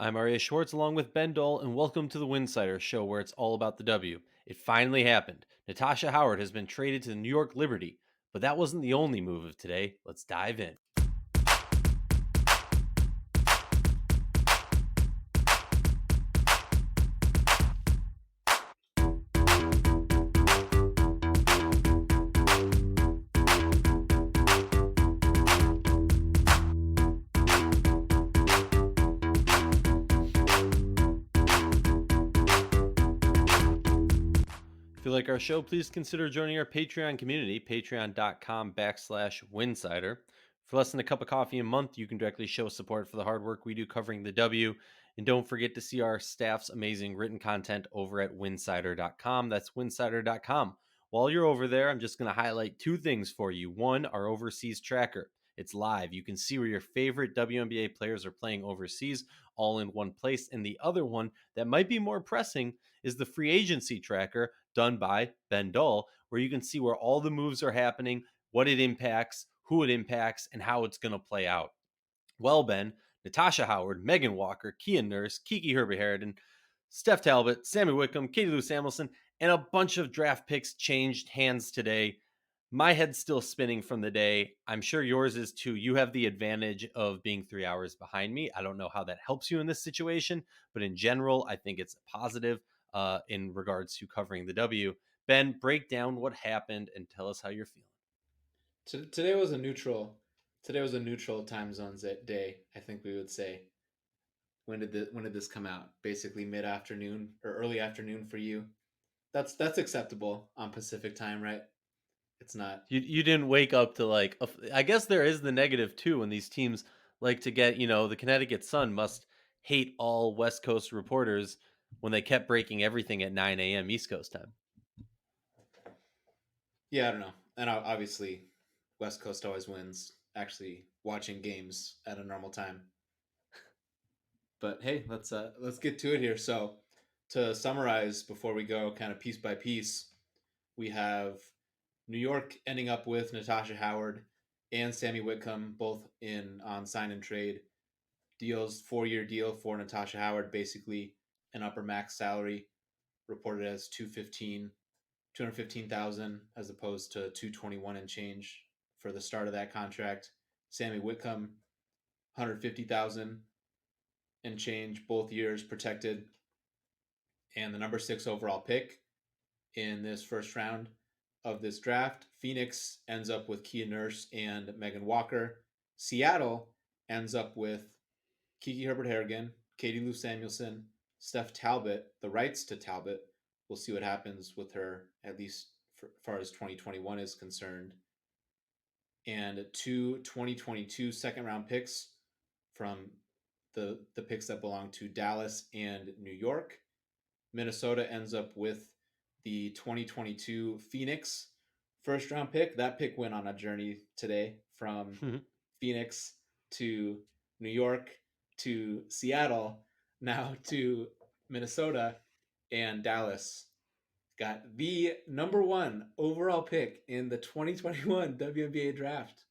I'm Aryeh Schwartz along with Ben Dole, and welcome to the Winsidr show where it's all about the W. It finally happened. Natasha Howard has been traded to the New York Liberty, but that wasn't the only move of today. Let's dive in. If you like our show, please consider joining our Patreon community, patreon.com/Winsidr. For less than a cup of coffee a month, you can directly show support for the hard work we do covering the W. And don't forget to see our staff's amazing written content over at winsidr.com. That's winsidr.com. While you're over there, I'm just going to highlight two things for you. One, our overseas tracker. It's live. You can see where your favorite WNBA players are playing overseas all in one place. And the other one that might be more pressing is the free agency tracker done by Ben Dole, where you can see where all the moves are happening, what it impacts, who it impacts, and how it's going to play out. Well, Ben, Natasha Howard, Megan Walker, Kia Nurse, Kiki Herbert-Harridan, Steph Talbot, Sammy Wickham, Katie Lou Samuelson, and a bunch of draft picks changed hands today. My head's still spinning from the day. I'm sure yours is too. You have the advantage of being 3 hours behind me. I don't know how that helps you in this situation, but in general, I think it's a positive in regards to covering the W. Ben, break down what happened and tell us how you're feeling. Today was a neutral. Today was a neutral time zones day. I think we would say. When did this come out? Basically mid afternoon or early afternoon for you. That's acceptable on Pacific time, right? It's not. You didn't wake up to like I guess there is the negative too when these teams like to get, the Connecticut Sun must hate all West Coast reporters when they kept breaking everything at 9 a.m. East Coast time. Yeah, I don't know. And obviously, West Coast always wins. Actually, watching games at a normal time. But hey, let's get to it here. So, to summarize before we go, kind of piece by piece, we have New York ending up with Natasha Howard and Sammy Whitcomb both in on sign and trade deals. 4-year deal for Natasha Howard, basically an upper max salary, reported as 215,000 as opposed to 221 and change for the start of that contract. Sammy Whitcomb, 150,000 and change, both years protected, and the number 6 overall pick in this first round of this draft. Phoenix ends up with Kia Nurse and Megan Walker. Seattle ends up with Kiki Herbert-Harrigan, Katie Lou Samuelson, Steph Talbot, the rights to Talbot. We'll see what happens with her, at least for, as far as 2021 is concerned. And two 2022 second round picks from the picks that belong to Dallas and New York. Minnesota ends up with the 2022 Phoenix first round pick. That pick went on a journey today from Phoenix to New York to Seattle, now to Minnesota, and Dallas got the number 1 overall pick in the 2021 WNBA draft,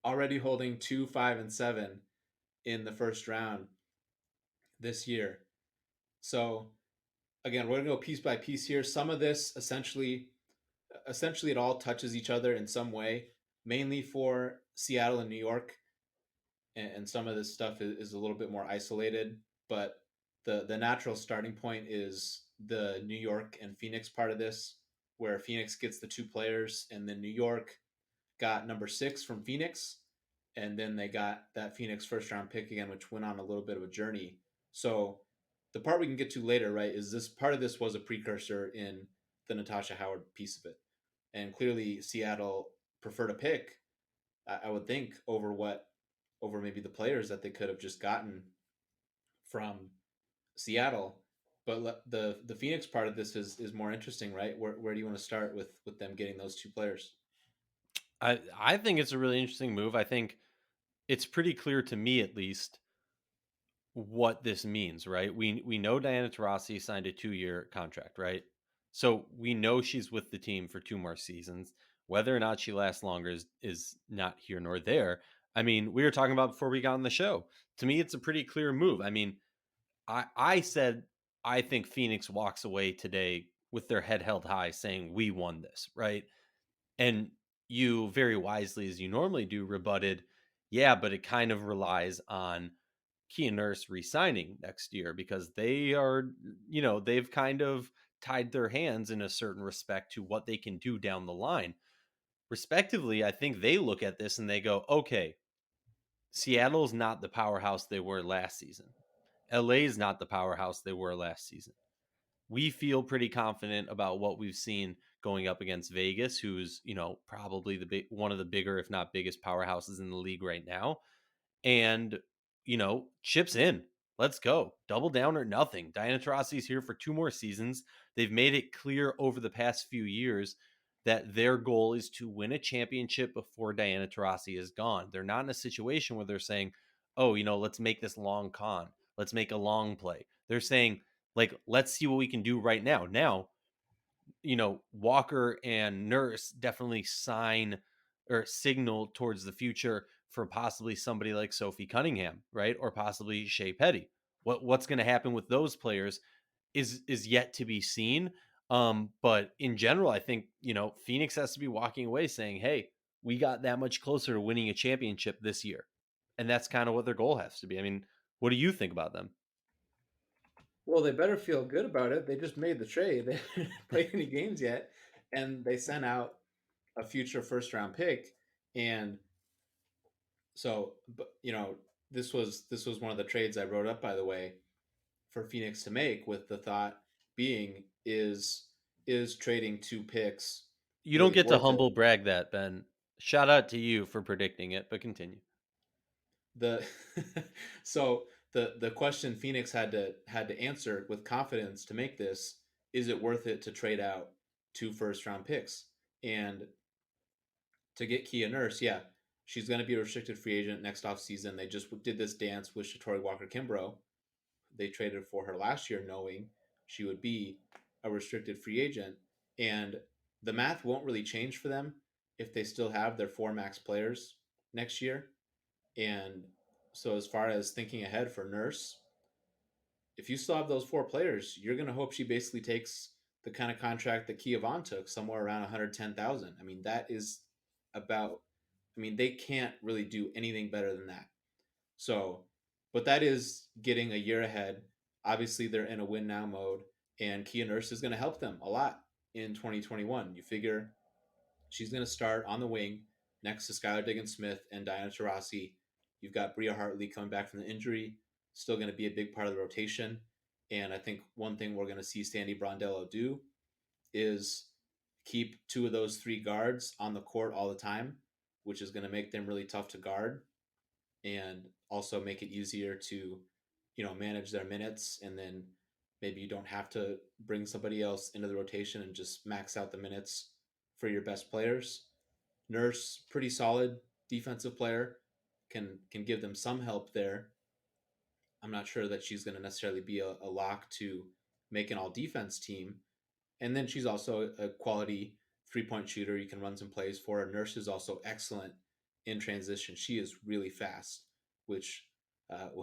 already holding 2, 5, and 7 in the first round this year. So again, we're going to go piece by piece here. Some of this essentially it all touches each other in some way, mainly for Seattle and New York. And some of this stuff is a little bit more isolated, but the natural starting point is the New York and Phoenix part of this, where Phoenix gets the 2 players, and then New York got number 6 from Phoenix, and then they got that Phoenix first round pick again, which went on a little bit of a journey. So the part we can get to later, right, is this part of this was a precursor in the Natasha Howard piece of it. And clearly Seattle preferred a pick, I would think, over maybe the players that they could have just gotten from Seattle. But the Phoenix part of this is more interesting, right? Where do you want to start with them getting those 2 players? I think it's a really interesting move. I think it's pretty clear to me, at least, what this means, right? We know Diana Taurasi signed a 2-year contract, right? So we know she's with the team for 2 more seasons. Whether or not she lasts longer is not here nor there. I mean, we were talking about before we got on the show. To me, it's a pretty clear move. I mean, I said I think Phoenix walks away today with their head held high saying we won this, right? And you very wisely, as you normally do, rebutted, yeah, but it kind of relies on Kia Nurse resigning next year because they are, they've kind of tied their hands in a certain respect to what they can do down the line. Respectively, I think they look at this and they go, okay, Seattle's not the powerhouse they were last season. LA's not the powerhouse they were last season. We feel pretty confident about what we've seen going up against Vegas, who's, probably one of the bigger, if not biggest powerhouses in the league right now. And, chips in. Let's go. Double down or nothing. Diana Taurasi's here for 2 more seasons. They've made it clear over the past few years that their goal is to win a championship before Diana Taurasi is gone. They're not in a situation where they're saying, oh, let's make this long con. Let's make a long play. They're saying, like, let's see what we can do right now. Now, Walker and Nurse definitely sign or signal towards the future for possibly somebody like Sophie Cunningham, right? Or possibly Shea Petty. What's going to happen with those players is yet to be seen. But in general, I think, Phoenix has to be walking away saying, hey, we got that much closer to winning a championship this year. And that's kind of what their goal has to be. I mean, what do you think about them? Well, they better feel good about it. They just made the trade. They haven't played any games yet, and they sent out a future first round pick. And so, but this was one of the trades I wrote up, by the way, for Phoenix to make, with the thought being, is trading 2 picks You don't really get to worth it? humble brag that, Ben. Shout out to you for predicting it, but continue. The so the question Phoenix had to answer with confidence to make this: is it worth it to trade out 2 first round picks? And to get Kia Nurse, yeah, she's going to be a restricted free agent next off season. They just did this dance with Shatori Walker Kimbrough. They traded for her last year, knowing she would be a restricted free agent. And the math won't really change for them if they still have their 4 max players next year. And so, as far as thinking ahead for Nurse, if you still have those 4 players, you're going to hope she basically takes the kind of contract that Kia Vaughn took, somewhere around 110,000. I mean, that is about. I mean, they can't really do anything better than that. So, but that is getting a year ahead. Obviously, they're in a win now mode, and Kia Nurse is going to help them a lot in 2021. You figure she's going to start on the wing next to Skylar Diggins Smith and Diana Taurasi. You've got Bria Hartley coming back from the injury, still going to be a big part of the rotation. And I think one thing we're going to see Sandy Brondello do is keep 2 of those 3 guards on the court all the time, which is going to make them really tough to guard and also make it easier to, manage their minutes. And then maybe you don't have to bring somebody else into the rotation and just max out the minutes for your best players. Nurse, pretty solid defensive player, can give them some help there. I'm not sure that she's going to necessarily be a lock to make an all defense team. And then she's also a quality 3 point shooter. You can run some plays for her. Nurse is also excellent in transition. She is really fast, which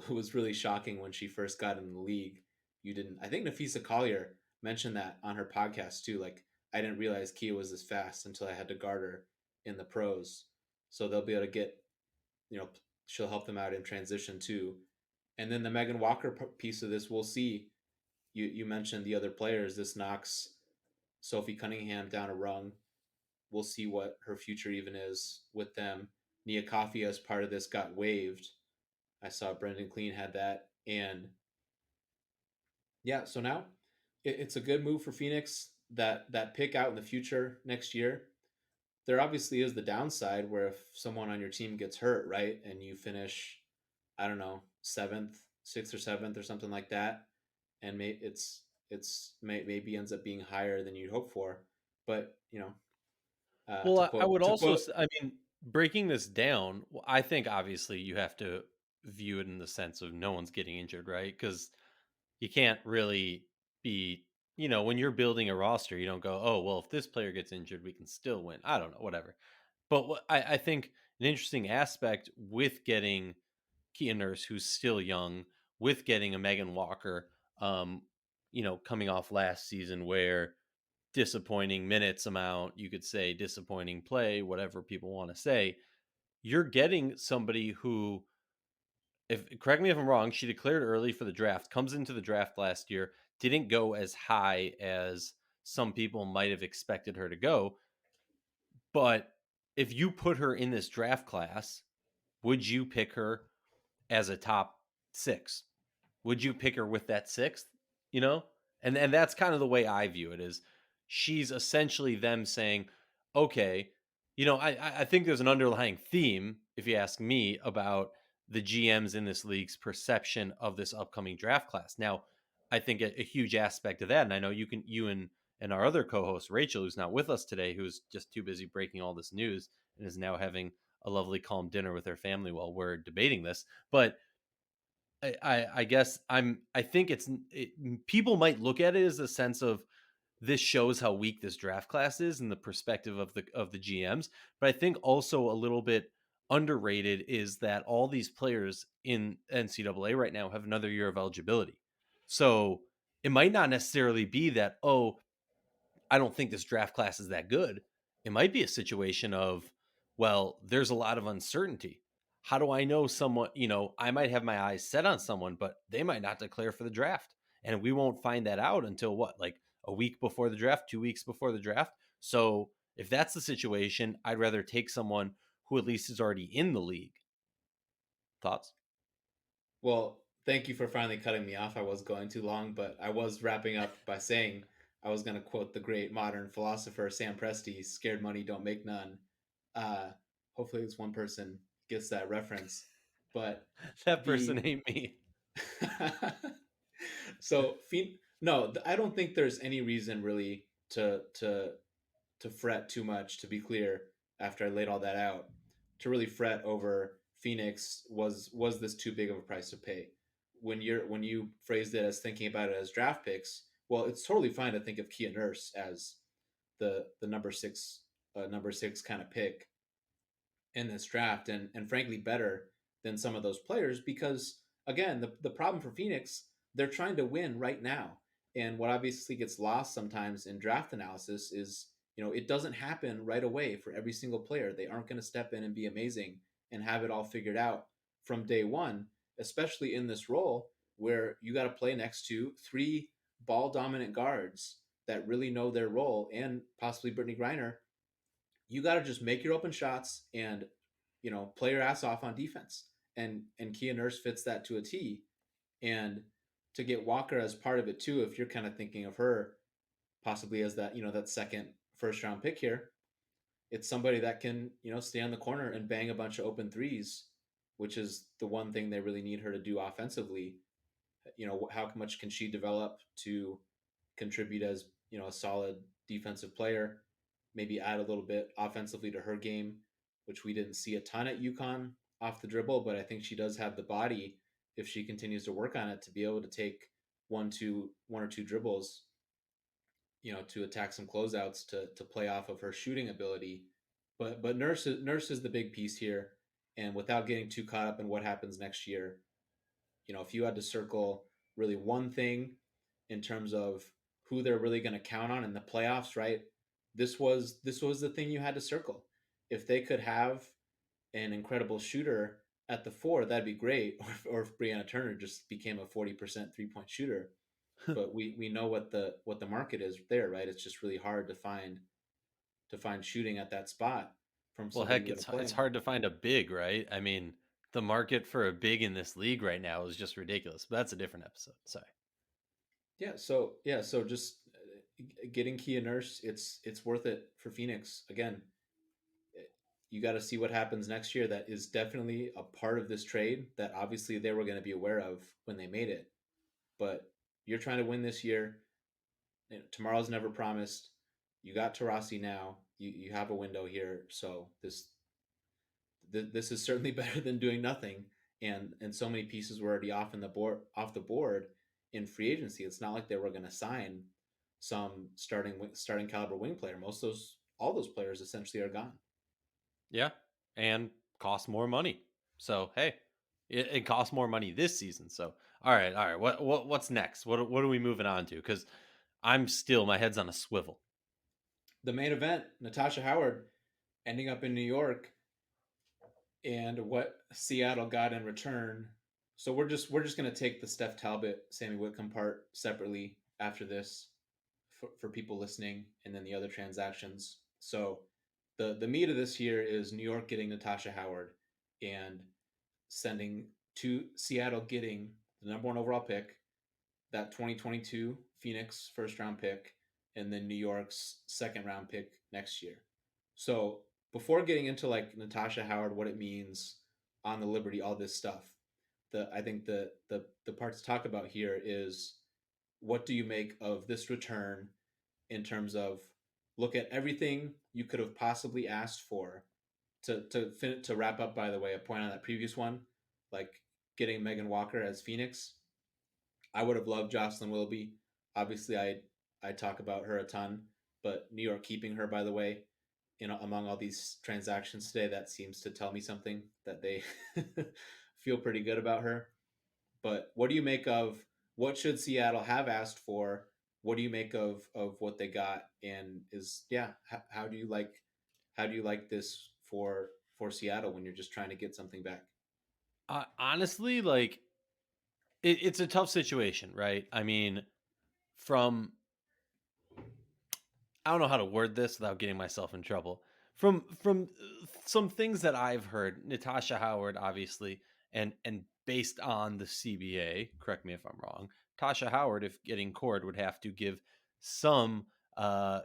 was really shocking when she first got in the league. You didn't. I think Nafisa Collier mentioned that on her podcast too. Like, I didn't realize Kia was this fast until I had to guard her in the pros. So they'll be able to get, you know, she'll help them out in transition too. And then the Megan Walker piece of this, we'll see. You mentioned the other players. This knocks Sophie Cunningham down a rung. We'll see what her future even is with them. Nia Coffey, as part of this, got waived. I saw Brendan Clean had that. And yeah, so now it's a good move for Phoenix. That pick out in the future next year. There obviously is the downside where if someone on your team gets hurt, right, and you finish, I don't know, seventh, sixth or seventh or something like that, and maybe ends up being higher than you'd hope for. But Well, to I quote would to also, quote I mean, breaking this down, I think obviously you have to view it in the sense of no one's getting injured, right? Because you can't really be, when you're building a roster, you don't go, oh, well, if this player gets injured, we can still win. I don't know, whatever. But I think an interesting aspect with getting Kia Nurse, who's still young, with getting a Megan Walker, um, coming off last season where disappointing minutes amount, you could say disappointing play, whatever people want to say. You're getting somebody who, if correct me if I'm wrong, she declared early for the draft, comes into the draft last year, didn't go as high as some people might have expected her to go. But if you put her in this draft class, would you pick her as a top six? Would you pick her with that sixth? You know, and that's kind of the way I view it. Is she's essentially them saying, okay, I think there's an underlying theme, if you ask me, about the GMs in this league's perception of this upcoming draft class. Now, I think a huge aspect of that, and I know you and our other co-host Rachel, who's not with us today, who's just too busy breaking all this news and is now having a lovely calm dinner with her family while we're debating this, but I guess I think people might look at it as a sense of this shows how weak this draft class is in the perspective of the GMs. But I think also a little bit underrated is that all these players in NCAA right now have another year of eligibility. So it might not necessarily be that, oh, I don't think this draft class is that good. It might be a situation of, well, there's a lot of uncertainty. How do I know someone, I might have my eyes set on someone, but they might not declare for the draft. And we won't find that out until what, like a week before the draft, 2 weeks before the draft. So if that's the situation, I'd rather take someone who at least is already in the league. Thoughts? Well, thank you for finally cutting me off. I was going too long, but I was wrapping up by saying I was going to quote the great modern philosopher Sam Presti: "Scared money don't make none." Uh, Hopefully, this one person gets that reference. But That person the ain't me. so no, I don't think there's any reason really to fret too much. To be clear, after I laid all that out, to really fret over Phoenix was this too big of a price to pay? When you phrased it as thinking about it as draft picks, well, it's totally fine to think of Kia Nurse as the number six kind of pick in this draft, and frankly better than some of those players, because again, the problem for Phoenix, they're trying to win right now. And what obviously gets lost sometimes in draft analysis is, it doesn't happen right away for every single player. They aren't going to step in and be amazing and have it all figured out from day one, especially in this role where you got to play next to three ball dominant guards that really know their role, and possibly Brittany Griner. You got to just make your open shots and play your ass off on defense. And Kia Nurse fits that to a T. And to get Walker as part of it too, if you're kind of thinking of her possibly as that second first round pick here, it's somebody that can stay on the corner and bang a bunch of open threes, which is the one thing they really need her to do offensively. How much can she develop to contribute as a solid defensive player, maybe add a little bit offensively to her game, which we didn't see a ton at UConn off the dribble, but I think she does have the body, if she continues to work on it, to be able to take one or two dribbles, to attack some closeouts to play off of her shooting ability. But Nurse is the big piece here, and without getting too caught up in what happens next year, if you had to circle really one thing in terms of who they're really going to count on in the playoffs, right? This was the thing you had to circle. If they could have an incredible shooter at the four, that'd be great. Or if Brianna Turner just became a 40% 3-point shooter. But we know what the market is there, right? It's just really hard to find shooting at that spot from Well, somebody heck, going to it's play. hard to find a big, right? I mean, the market for a big in this league right now is just ridiculous. But that's a different episode. Sorry. So just getting Kia Nurse, it's worth it for Phoenix. Again, you got to see what happens next year. That is definitely a part of this trade that obviously they were going to be aware of when they made it. But you're trying to win this year. Tomorrow's never promised. You got Tarasi now. You have a window here, so this is certainly better than doing nothing. And so many pieces were already off the board in free agency. It's not like they were going to sign some starting caliber wing player. All those players essentially are gone. Yeah. And cost more money. So, hey. It costs more money this season. So, all right. What's next? What are we moving on to? Because I'm still my head's on a swivel. The main event, Natasha Howard ending up in New York, and what Seattle got in return. So we're just gonna take the Steph Talbot, Sammy Whitcomb part separately after this for people listening, and then the other transactions. So the meat of this here is New York getting Natasha Howard and sending to Seattle getting the number one overall pick, that 2022 Phoenix first round pick, and then New York's second round pick next year. So before getting into like Natasha Howard, what it means on the Liberty, all this stuff, I think the part to talk about here is what do you make of this return in terms of look at everything you could have possibly asked for to wrap up. By the way, a point on that previous one, like getting Megan Walker as Phoenix. I would have loved Jocelyn Willoughby. Obviously, I talk about her a ton, but New York keeping her, by the way, among all these transactions today, that seems to tell me something that they feel pretty good about her. But what do you make of what should Seattle have asked for? What do you make of what they got? And is yeah, how do you like this for Seattle when you're just trying to get something back? Honestly, like it's a tough situation, right? I mean, from I don't know how to word this without getting myself in trouble. From some things that I've heard, Natasha Howard, obviously, and based on the CBA, correct me if I'm wrong. Tasha Howard, if getting cored, would have to give some uh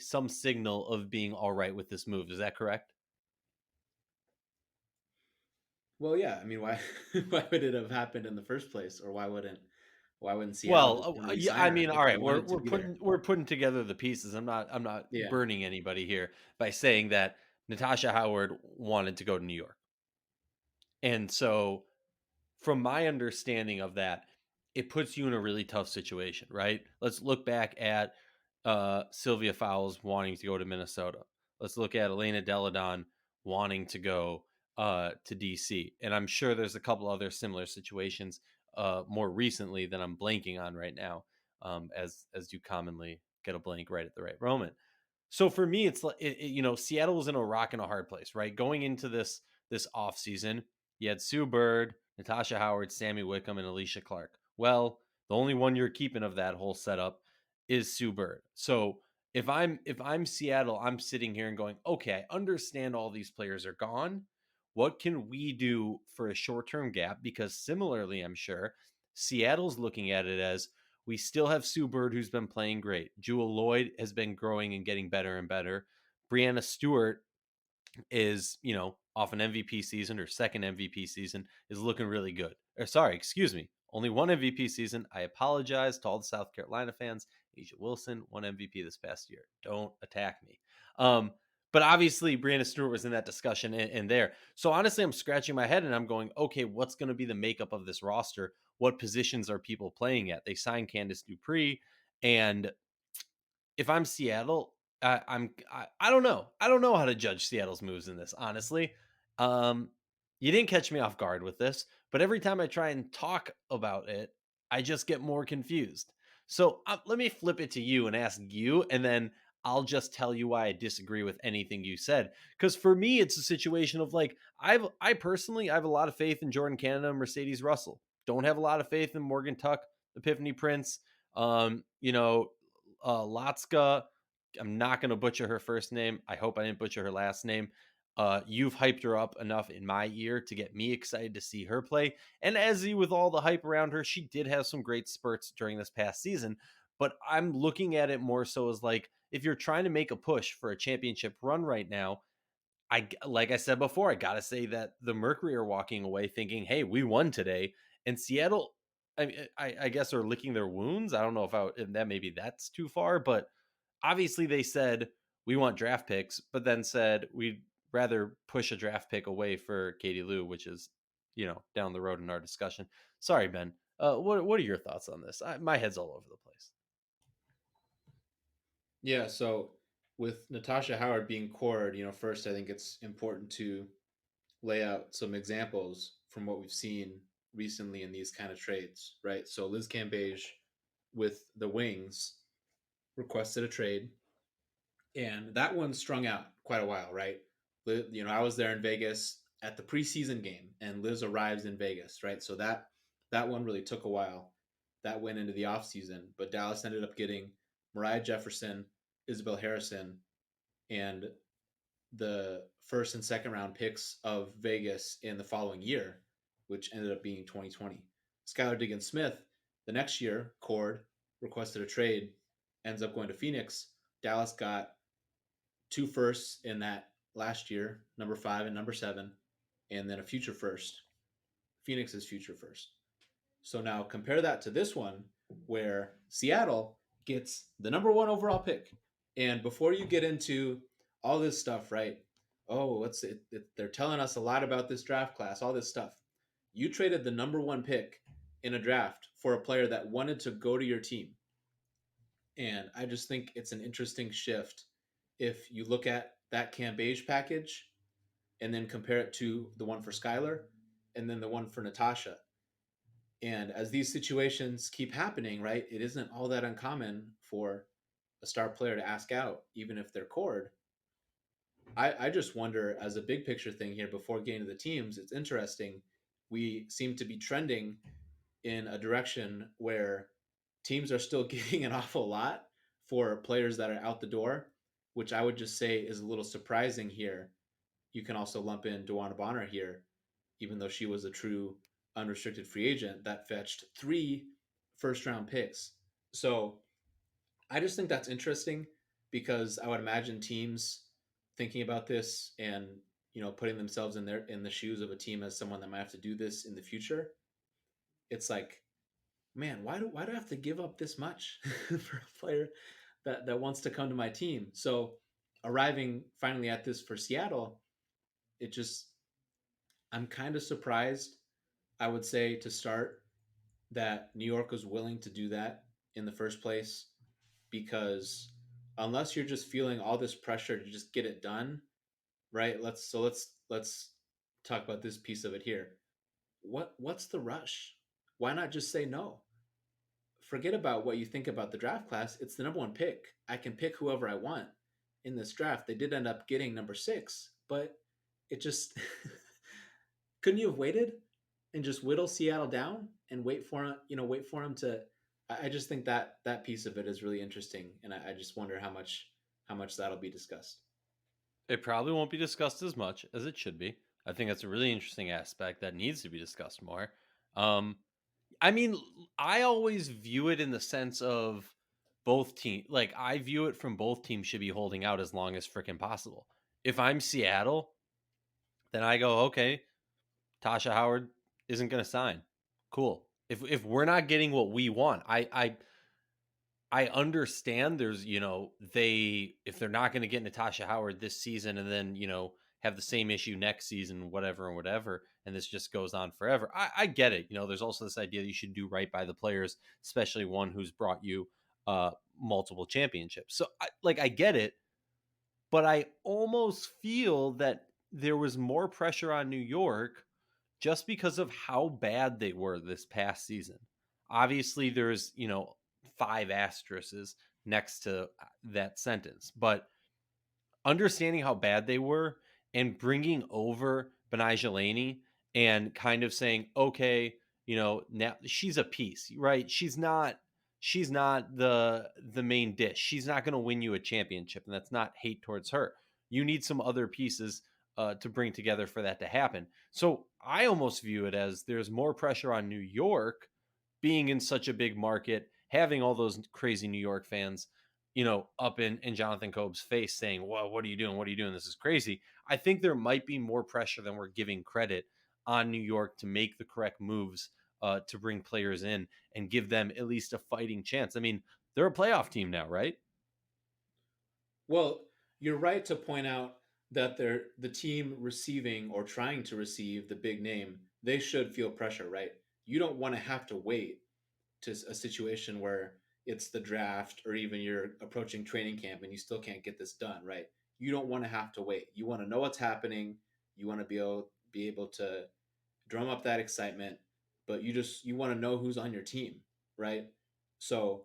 some signal of being all right with this move. Is that correct? Well, yeah. I mean, why why would it have happened in the first place, or why wouldn't Seattle just Well, yeah, re-sign I her mean, if all they right, wanted to we're be there? putting together the pieces. I'm not Yeah. burning anybody here by saying that Natasha Howard wanted to go to New York. And so, from my understanding of that, it puts you in a really tough situation, right? Let's look back at Sylvia Fowles wanting to go to Minnesota. Let's look at Elena Deladon wanting to go to DC. And I'm sure there's a couple other similar situations more recently that I'm blanking on right now, as you commonly get a blank right at the right moment. So for me, it's like Seattle was in a rock and a hard place, right? Going into this off season, you had Sue Bird, Natasha Howard, Sammy Wickham, and Alicia Clark. Well, the only one you're keeping of that whole setup is Sue Bird. So if I'm Seattle, I'm sitting here and going, okay, I understand all these players are gone. What can we do for a short-term gap? Because similarly, I'm sure Seattle's looking at it as we still have Sue Bird, who's been playing great. Jewel Lloyd has been growing and getting better and better. Brianna Stewart is, off an MVP season or second MVP season, is looking really good. Or sorry, excuse me, only one MVP season. I apologize to all the South Carolina fans. Asia Wilson won MVP this past year. Don't attack me. Um, but obviously, Brianna Stewart was in that discussion and there. So honestly, I'm scratching my head and I'm going, okay, what's going to be the makeup of this roster? What positions are people playing at? They signed Candice Dupree, and if I'm Seattle, I don't know. I don't know how to judge Seattle's moves in this, honestly. Um, you didn't catch me off guard with this, but every time I try and talk about it, I just get more confused. So let me flip it to you and ask you, and then I'll just tell you why I disagree with anything you said. Because for me, it's a situation of like I personally I have a lot of faith in Jordan Canada and Mercedes Russell. Don't have a lot of faith in Morgan Tuck, Epiphany Prince. Latska. I'm not going to butcher her first name. I hope I didn't butcher her last name. You've hyped her up enough in my ear to get me excited to see her play. And as with all the hype around her, she did have some great spurts during this past season. But I'm looking at it more so as like if you're trying to make a push for a championship run right now, like I said before, I gotta say that the Mercury are walking away thinking, "Hey, we won today," and Seattle, I guess, are licking their wounds. I don't know if that maybe that's too far, but obviously they said we want draft picks, but then said we'd rather push a draft pick away for Katie Lou, which is down the road in our discussion. Sorry, Ben. What are your thoughts on this? My head's all over the place. Yeah, so with Natasha Howard being core, first I think it's important to lay out some examples. from what we've seen recently in these kind of trades, right? So Liz Cambage with the Wings requested a trade, and that one strung out quite a while, right? I was there in Vegas at the preseason game, and Liz arrives in Vegas, right? So that one really took a while. That went into the offseason, but Dallas ended up getting Mariah Jefferson, Isabel Harrison, and the first and second round picks of Vegas in the following year, which ended up being 2020. Skylar Diggins Smith, the next year, Cord requested a trade, ends up going to Phoenix. Dallas got two firsts in that last year, number 5 and number 7, and then a future first, Phoenix's future first. So now compare that to this one where Seattle gets the number 1 overall pick. And before you get into all this stuff, right? Oh, they're telling us a lot about this draft class, all this stuff. You traded the number 1 pick in a draft for a player that wanted to go to your team. And I just think it's an interesting shift if you look at that Cambage package and then compare it to the one for Skylar and then the one for Natasha. And as these situations keep happening, right, it isn't all that uncommon for a star player to ask out, even if they're cord. I just wonder, as a big picture thing here, before getting to the teams, it's interesting. We seem to be trending in a direction where teams are still getting an awful lot for players that are out the door, which I would just say is a little surprising here. You can also lump in Dewana Bonner here, even though she was a true unrestricted free agent that fetched 3 first round picks. So I just think that's interesting because I would imagine teams thinking about this and putting themselves in the shoes of a team as someone that might have to do this in the future. It's like, man, why do I have to give up this much for a player that wants to come to my team? So arriving finally at this for Seattle, it just I'm kind of surprised, I would say, to start, that New York was willing to do that in the first place, because unless you're just feeling all this pressure to just get it done, right? Let's talk about this piece of it here. What's the rush? Why not just say no? Forget about what you think about the draft class. It's the number 1 pick. I can pick whoever I want in this draft. They did end up getting number 6, but it just couldn't you have waited and just whittle Seattle down and wait for him to. I just think that piece of it is really interesting, and I just wonder how much that'll be discussed. It probably won't be discussed as much as it should be. I think that's a really interesting aspect that needs to be discussed more. Um, I mean, I always view it in the sense of both teams. Like, I view it from both teams should be holding out as long as freaking possible. If I'm Seattle, then I go, okay, Tasha Howard isn't going to sign. Cool. If we're not getting what we want, I understand there's, they, if they're not going to get Natasha Howard this season and then, have the same issue next season, whatever and whatever, and this just goes on forever. I get it. There's also this idea that you should do right by the players, especially one who's brought you multiple championships. So I get it, but I almost feel that there was more pressure on New York just because of how bad they were this past season. Obviously, there's, 5 asterisks next to that sentence, but understanding how bad they were and bringing over Benai Jelani and kind of saying, okay, now she's a piece, right? She's not the main dish. She's not going to win you a championship, and that's not hate towards her. You need some other pieces to bring together for that to happen. So I almost view it as there's more pressure on New York being in such a big market, having all those crazy New York fans, up in Jonathan Cobb's face saying, well, what are you doing? What are you doing? This is crazy. I think there might be more pressure than we're giving credit on New York to make the correct moves to bring players in and give them at least a fighting chance. I mean, they're a playoff team now, right? Well, you're right to point out that they're the team receiving or trying to receive the big name. They should feel pressure, right? You don't want to have to wait to a situation where it's the draft or even you're approaching training camp and you still can't get this done, right? You don't want to have to wait. You want to know what's happening. You want to be able to drum up that excitement, but you want to know who's on your team, right? So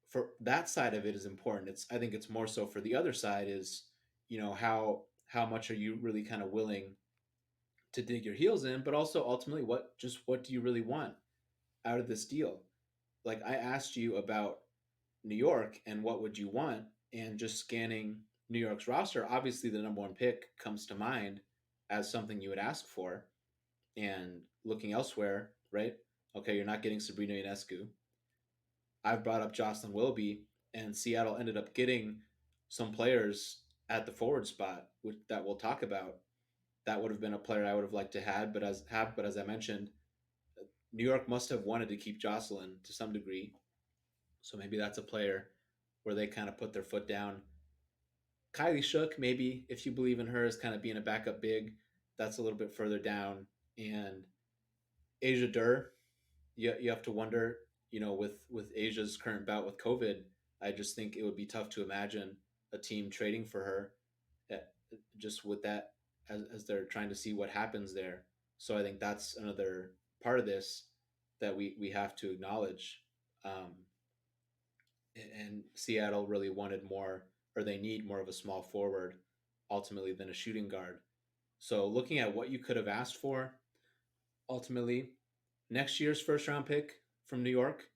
for that side of it is important. It's I think it's more so for the other side is, how much are you really kind of willing to dig your heels in, but also ultimately what do you really want out of this deal? Like I asked you about New York and what would you want, and just scanning New York's roster, obviously the number one pick comes to mind as something you would ask for. And looking elsewhere, right? Okay, you're not getting Sabrina Ionescu. I've brought up Jocelyn Willoughby, and Seattle ended up getting some players at the forward spot, which that we'll talk about. That would have been a player I would have liked to have, but as I mentioned, New York must have wanted to keep Jocelyn to some degree, so maybe that's a player where they kind of put their foot down. Kylie Shook, maybe if you believe in her as kind of being a backup big, that's a little bit further down. And Asia Durr, you have to wonder, with Asia's current bout with COVID, I just think it would be tough to imagine a team trading for her, eh, just with that as they're trying to see what happens there. So I think that's another part of this that we have to acknowledge. Um, and Seattle really wanted more, or they need more of a small forward ultimately than a shooting guard. So looking at what you could have asked for, ultimately, next year's first round pick from New York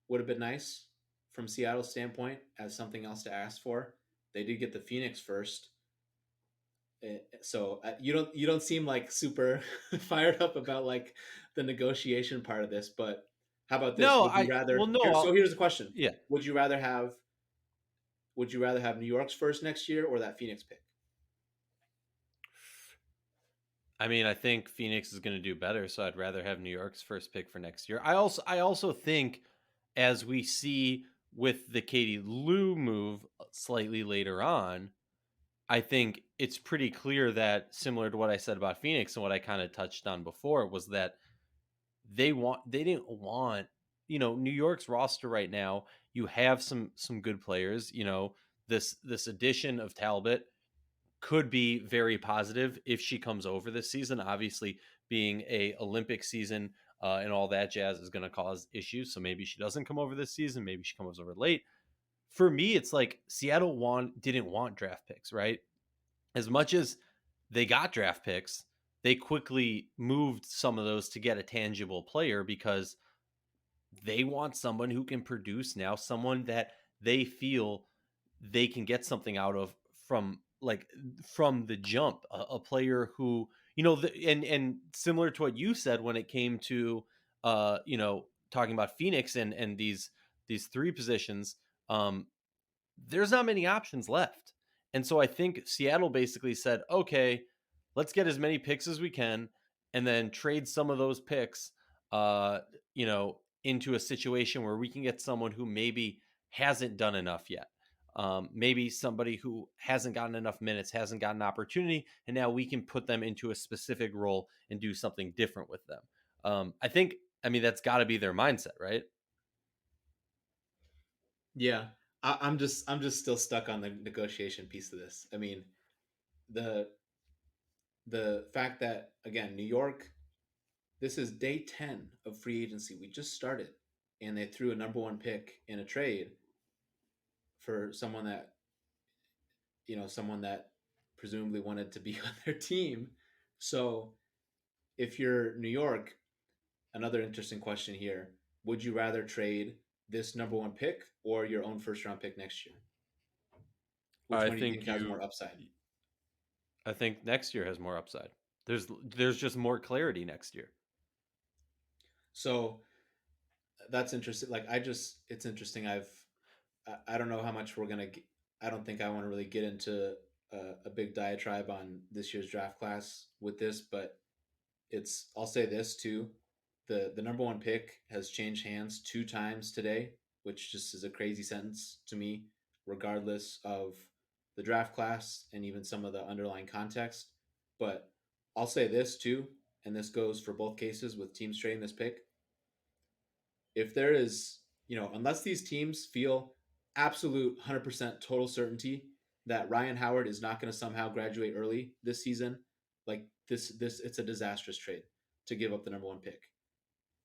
would have been nice from Seattle's standpoint as something else to ask for. They did get the Phoenix first. So you don't seem like super fired up about like the negotiation part of this, but how about this? No, Would you I well, rather no, here? So I'll, here's the question: yeah. Would you rather have New York's first next year or that Phoenix pick? I mean, I think Phoenix is going to do better, so I'd rather have New York's first pick for next year. I also think, as we see with the Katie Lou move slightly later on, I think it's pretty clear that, similar to what I said about Phoenix and what I kind of touched on before, was that they didn't want, New York's roster right now. You have some good players. This addition of Talbot could be very positive if she comes over this season. Obviously, being a Olympic season and all that jazz is going to cause issues. So maybe she doesn't come over this season. Maybe she comes over late. For me, it's like Seattle didn't want draft picks, right? As much as they got draft picks, they quickly moved some of those to get a tangible player because they want someone who can produce now, someone that they feel they can get something out of from the jump, a player who, and similar to what you said when it came to talking about Phoenix and these three positions. There's not many options left. And so I think Seattle basically said, okay, let's get as many picks as we can and then trade some of those picks, into a situation where we can get someone who maybe hasn't done enough yet. Maybe somebody who hasn't gotten enough minutes, hasn't gotten an opportunity, and now we can put them into a specific role and do something different with them. I mean, that's got to be their mindset, right? Yeah, I'm just still stuck on the negotiation piece of this. I mean, the the fact that again, New York, this is day 10 of free agency. We just started, and they threw a number one pick in a trade for someone that presumably wanted to be on their team. So if you're New York, another interesting question here: would you rather trade this number one pick or your own first round pick next year? Which I one do you think think has you more upside? I think next year has more upside. There's just more clarity next year. So that's interesting. Like it's interesting. I don't know how much we're gonna. I don't think I want to really get into a big diatribe on this year's draft class with this, but I'll say this too. The number one pick has changed hands two times today, which just is a crazy sentence to me, regardless of the draft class and even some of the underlying context. But I'll say this too, and this goes for both cases with teams trading this pick. If there is, unless these teams feel absolute 100% total certainty that Ryan Howard is not going to somehow graduate early this season, like this it's a disastrous trade. to give up the number one pick.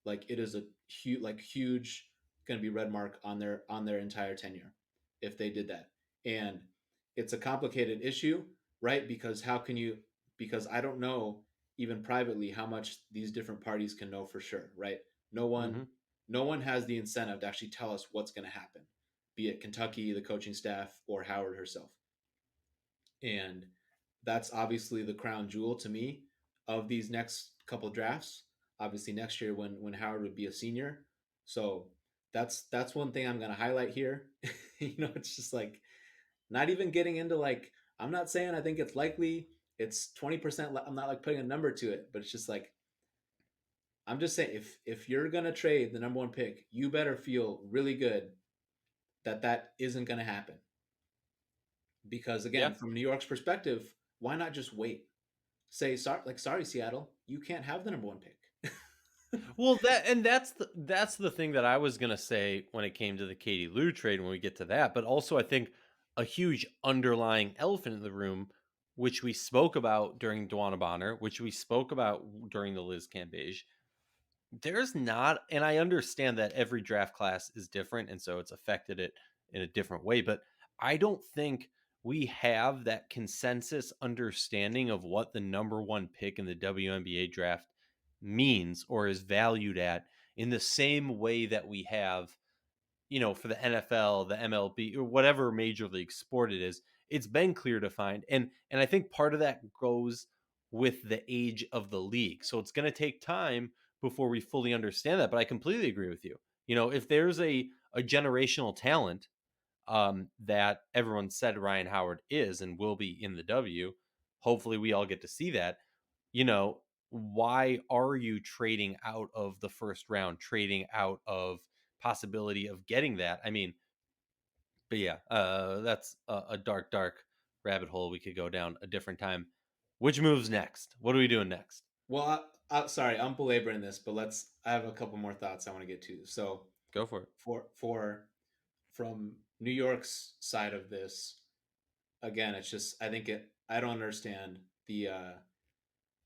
Like it is a huge going to be red mark on their entire tenure if they did that. And it's a complicated issue, right? Because how can you? Because I don't know even privately how much these different parties can know for sure, right? No one, Hmm. no one has the incentive to actually tell us what's going to happen, be it Kentucky, the coaching staff, or Howard herself. And that's obviously the crown jewel to me of these next couple drafts. Obviously, next year when Howard would be a senior, so that's one thing I'm going to highlight here. It's just like not even getting into like I'm not saying I think it's likely it's 20%. I'm not like putting a number to it, but it's just like I'm just saying if you're going to trade the number one pick, you better feel really good that that isn't going to happen because Yeah. again, from New York's perspective, why not just wait? Say sorry, like sorry, Seattle, you can't have the number one pick. Well, that's the thing that I was gonna say when it came to the Katie Lou trade when we get to that, but also I think a huge underlying elephant in the room, which we spoke about during Dwana Bonner, which we spoke about during the Liz Cambage, there's not, and I understand that every draft class is different, and so it's affected it in a different way. But I don't think we have that consensus understanding of what the number one pick in the WNBA draft means or is valued at in the same way that we have, for the NFL, the MLB, or whatever major league sport it is. It's been clear to find, and I think part of that goes with the age of the league. So it's going to take time before we fully understand that. But I completely agree with you. If there's a generational talent that everyone said Ryan Howard is and will be in the W, hopefully we all get to see that. You know, why are you trading out of the first round, trading out of possibility of getting that? I mean, but yeah, that's a dark, dark rabbit hole we could go down a different time. Which moves next? What are we doing next? Well, sorry, I'm belaboring this, but let's. I have a couple more thoughts I want to get to. So, Go for it. for from New York's side of this, again, it's just I think it. I don't understand the.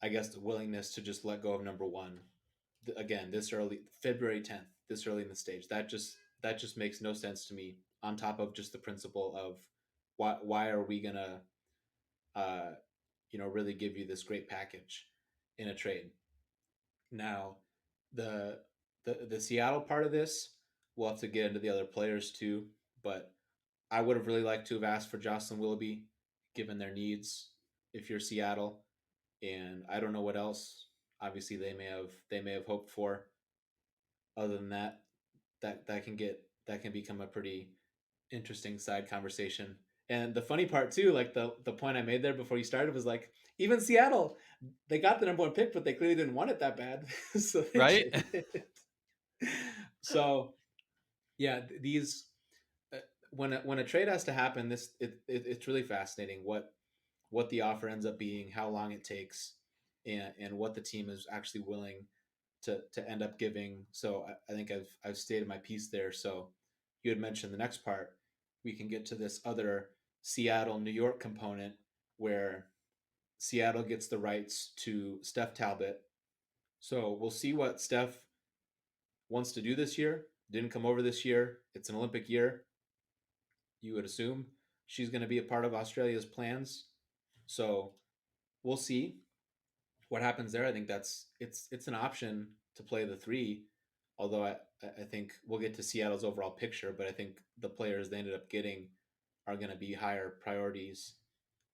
I guess the willingness to just let go of number one. Again, this early, February 10th, this early in the stage. That just makes no sense to me. On top of just the principle of why are we gonna uh, really give you this great package in a trade. Now, the the Seattle part of this, we'll have to get into the other players too. But I would have really liked to have asked for Jocelyn Willoughby, given their needs. If you're Seattle, and I don't know what else. Obviously, they may have hoped for. Other than that, that can become a pretty interesting side conversation. And the funny part too, like the point I made there before you started was like, even Seattle, they got the number one pick, but they clearly didn't want it that bad, so they Right? traded it. So yeah, these when a trade has to happen, it's really fascinating what the offer ends up being, how long it takes, and what the team is actually willing to end up giving. So I think I've stated my piece there. So you had mentioned the next part. We can get to this other Seattle New York component where Seattle gets the rights to Steph Talbot. So we'll see what Steph wants to do this year. Didn't come over this year. It's an Olympic year. You would assume she's going to be a part of Australia's plans. So we'll see what happens there. I think it's an option to play the three, although I think we'll get to Seattle's overall picture, but I think the players they ended up getting are going to be higher priorities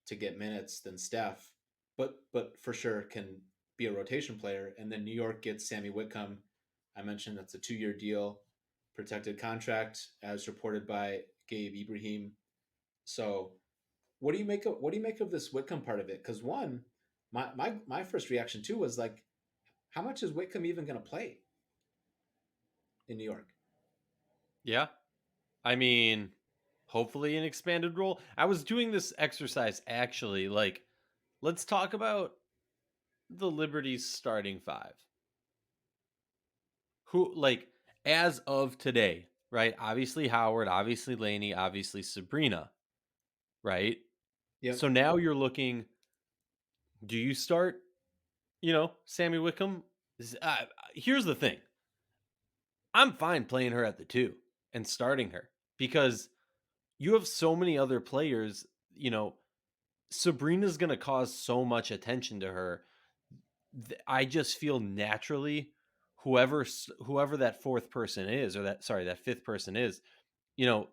to get minutes than Steph, but for sure can be a rotation player. And then New York gets Sammy Whitcomb. I mentioned that's a 2-year deal, protected contract, as reported by Gabe Ibrahim. So what do you make of this Whitcomb part of it? Because one, my first reaction too was like, how much is Whitcomb even going to play in New York? Yeah. I mean, hopefully an expanded role. I was doing this exercise actually. Like, let's talk about the Liberties starting five. Who, like, as of today, right? Obviously Howard, obviously Laney, obviously Sabrina, right? Yep. So now you're looking, do you start, Sammy Wickham? Here's the thing. I'm fine playing her at the 2 and starting her because you have so many other players, you know, Sabrina's going to cause so much attention to her. I just feel naturally whoever that fourth person is, or that fifth person is, you know,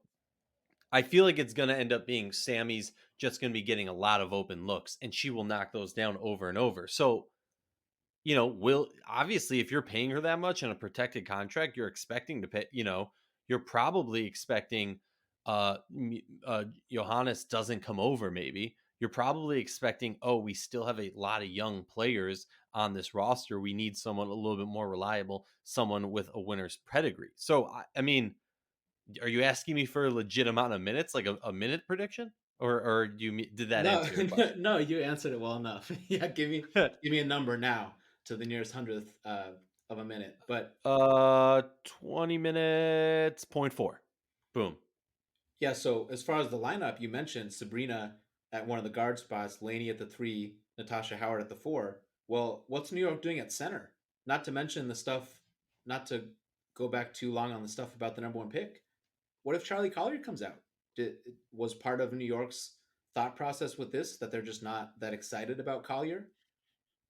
I feel like it's going to end up being Sammy's just going to be getting a lot of open looks and she will knock those down over and over. So, will obviously if you're paying her that much on a protected contract, you're expecting to pay, you're probably expecting Johannes doesn't come over maybe. You're probably expecting, oh, we still have a lot of young players on this roster. We need someone a little bit more reliable, someone with a winner's pedigree. So I mean, are you asking me for a legit amount of minutes, like a minute prediction? Or did that No, answer your question? no, you answered it well enough. Yeah, give me a number now to the nearest hundredth of a minute. But 20 minutes, point four. Boom. yeah, so as far as the lineup, you mentioned Sabrina at one of the guard spots, Laney at the three, Natasha Howard at the four. Well, what's New York doing at center? Not to mention the stuff, not to go back too long on the stuff about the number one pick. What if Charlie Collier comes out? Was part of New York's thought process with this that they're just not that excited about Collier,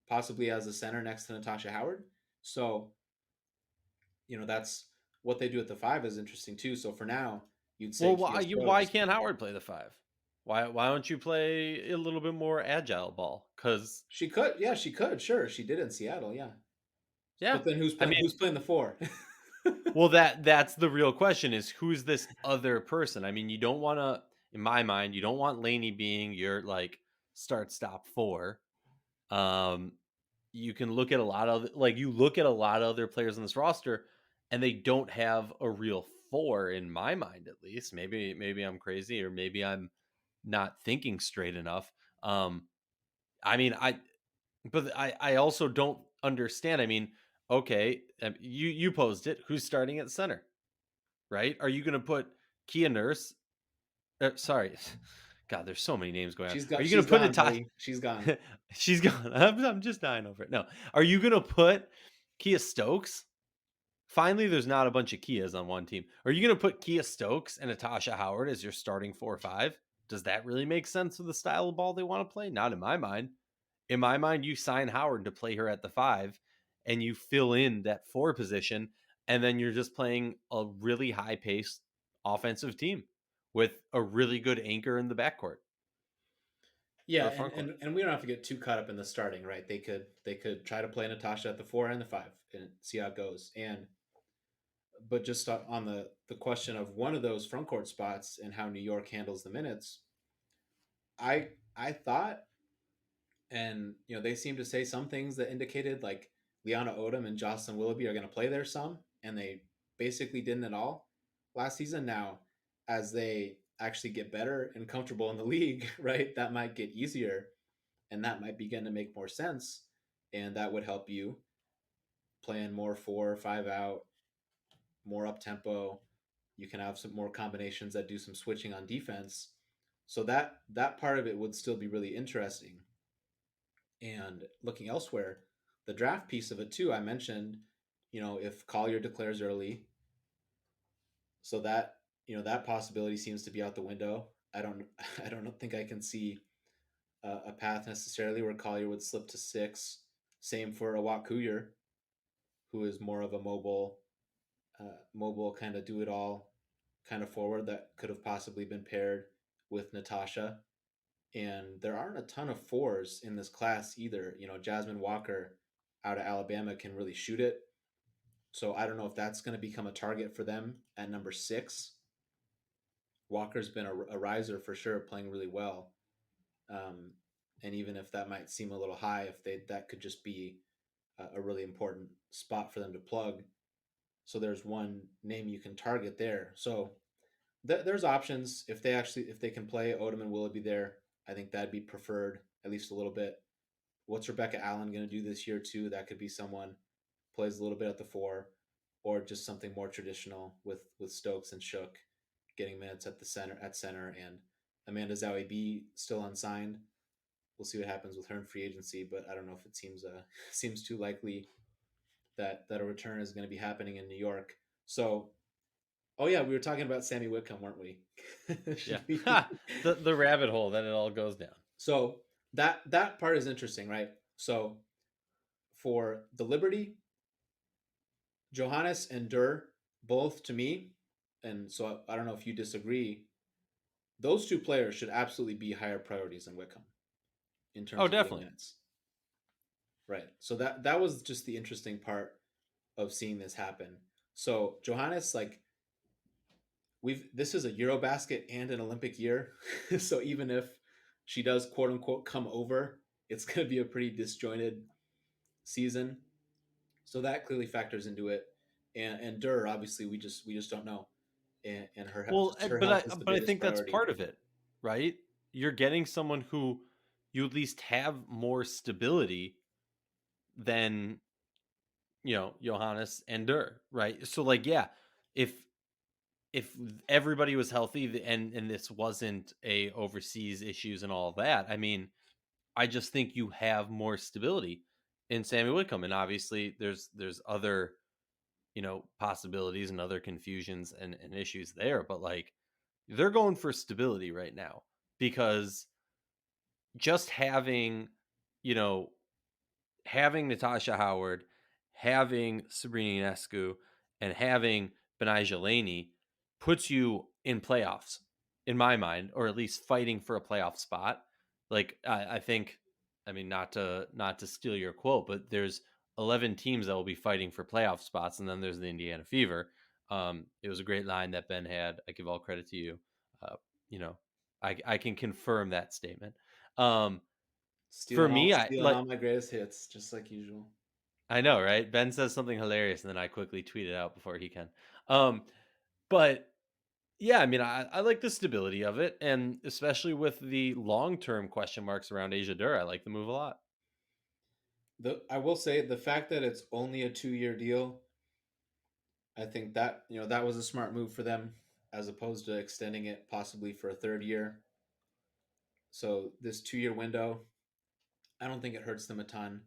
possibly as a center next to Natasha Howard? So, that's what they do at the five is interesting too. So for now, you'd say Well, Kia why Stokes. can't Howard play the five? Why don't you play a little bit more agile ball? Because She could, yeah, she could. Sure, she did in Seattle, yeah. yeah, But then who's I playing? mean, Who's playing the four? well that's the real question is who's this other person? I mean, you don't want to, in my mind, you don't want Laney being your like start stop four. Um, you can look at a lot of like you look at a lot of other players on this roster and they don't have a real four in my mind at least. Maybe I'm crazy or maybe I'm not thinking straight enough. I mean, I also don't understand. I mean, okay, you posed it. Who's starting at center, right? Are you going to put Kia Nurse? Sorry, God, there's so many names going on. she's Are got. you going She's to put gone, Natasha? buddy. She's gone. She's gone. I'm just dying over it. No, are you going to put Kia Stokes? Finally, there's not a bunch of Kias on one team. Are you going to put Kia Stokes and Natasha Howard as your starting 4 or 5? Does that really make sense with the style of ball they want to play? Not in my mind. In my mind, you sign Howard to play her at the 5 and you fill in that 4 position. And then you're just playing a really high paced offensive team with a really good anchor in the backcourt Yeah, or and, front court. and and we don't have to get too caught up in the starting, right? They could try to play Natasha at the four and the five and see how it goes. But just on the question of one of those front court spots and how New York handles the minutes, I thought, and they seem to say some things that indicated like Liana Odom and Jocelyn Willoughby are going to play there some, and they basically didn't at all last season. Now, as they actually get better and comfortable in the league, right, that might get easier, and that might begin to make more sense, and that would help you playing more 4 or 5 out, more up tempo. You can have some more combinations that do some switching on defense. So that part of it would still be really interesting. And looking elsewhere, the draft piece of it too, I mentioned, if Collier declares early, so that possibility seems to be out the window. I don't I don't think I can see a path necessarily where Collier would slip to 6. Same for Awak Kuyer, who is more of a mobile kind of do it all kind of forward that could have possibly been paired with Natasha. And there aren't a ton of fours in this class either. Jasmine Walker out of Alabama can really shoot it. So I don't know if that's going to become a target for them at number 6. Walker's been a riser for sure, playing really well. Um, and even if that might seem a little high, if that could just be a really important spot for them to plug. So there's one name you can target there. So there's options if they can play Odom and Willoughby there. I think that'd be preferred at least a little bit. What's Rebecca Allen going to do this year too? That could be someone plays a little bit at the 4, or just something more traditional with Stokes and Shook getting minutes at center, and Amanda Zowie B still unsigned. We'll see what happens with her in free agency, but I don't know if it seems seems too likely that a return is going to be happening in New York. So, oh yeah, we were talking about Sammy Whitcomb, weren't we? Yeah. Should we? The rabbit hole that it all goes down. So that part is interesting, right? So for the Liberty, Johannes and Durr, both to me, and so I don't know if you disagree. Those two players should absolutely be higher priorities than Wickham in Oh, terms of getting definitely. minutes. Right. So that was just the interesting part of seeing this happen. So Johannes, like we've this is a Eurobasket and an Olympic year. So even if she does quote unquote come over, it's gonna be a pretty disjointed season. So that clearly factors into it. And Durr, obviously we just don't know. And Well, just her but health is the I biggest think that's priority. part of it, right? You're getting someone who you at least have more stability than, Johannes and Dur, right? So like, yeah, if if everybody was healthy and this wasn't a overseas issues and all that, I mean, I just think you have more stability in Sammy Whitcomb, and obviously there's other possibilities and other confusions and issues there, but like they're going for stability right now because just you know having Natasha Howard, having Sabrina Ionescu, and having Benai Laney puts you in playoffs, in my mind, or at least fighting for a playoff spot. Like I think, I mean, not to steal your quote, but there's 11 teams that will be fighting for playoff spots, and then there's the Indiana Fever. It was a great line that Ben had. I give all credit to you. Uh, you know, I can confirm that statement. Um, for me, I Stealing like all my greatest hits, just like usual. I know, right? Ben says something hilarious, and then I quickly tweet it out before he can. Um, but yeah, I mean, I like the stability of it, and especially with the long term question marks around Asia Dur, I like the move a lot. I will say the fact that it's only a 2 year deal, I think that that was a smart move for them, as opposed to extending it possibly for a third year. So this 2 year window, I don't think it hurts them a ton.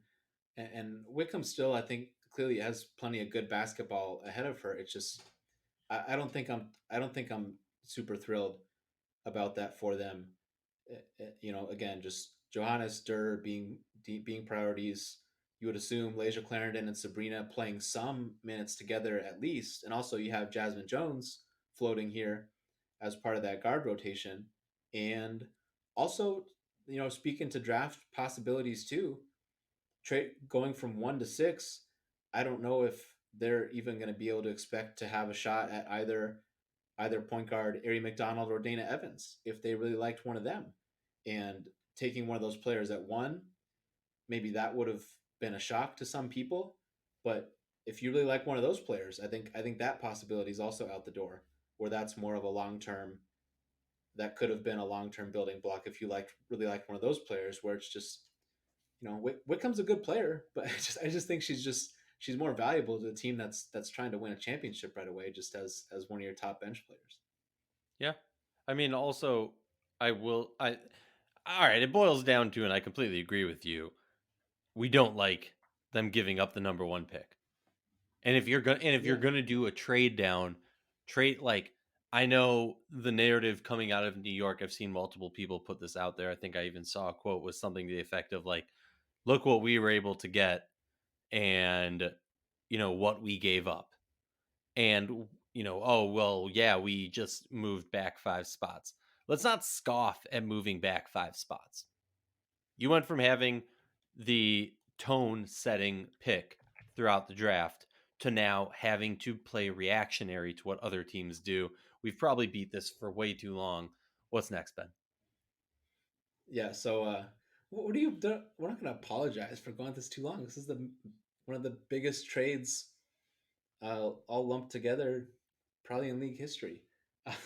And Wickham still, I think, clearly has plenty of good basketball ahead of her. It's just I don't think I'm super thrilled about that for them. Again, just Johannes Durr being priorities. You would assume Leisure Clarendon and Sabrina playing some minutes together at least, and also you have Jasmine Jones floating here as part of that guard rotation, and also speaking to draft possibilities too. Trade going from 1 to 6. I don't know if they're even going to be able to expect to have a shot at either point guard Ari McDonald or Dana Evans if they really liked one of them. And taking one of those players at 1, maybe that would have been a shock to some people. But if you really like one of those players, I think that possibility is also out the door, where that's more of a long term. That could have been a long term building block if you really like one of those players, where it's just Whitcomb's a good player, but I just think she's more valuable to a team that's trying to win a championship right away, just as one of your top bench players. Yeah, I mean, also, I will. I All right. It boils down to, and I completely agree with you. We don't like them giving up the number one pick. And if you're Yeah, gonna do a trade down, trade like I know the narrative coming out of New York. I've seen multiple people put this out there. I think I even saw a quote was something to the effect of like, "Look what we were able to get, and what we gave up." And oh well, yeah, we just moved back 5 spots. Let's not scoff at moving back 5 spots. You went from having the tone setting pick throughout the draft to now having to play reactionary to what other teams do. We've probably beat this for way too long. What's next, Ben? yeah. So, what do you? We're not going to apologize for going this too long. This is the one of the biggest trades all lumped together, probably in league history.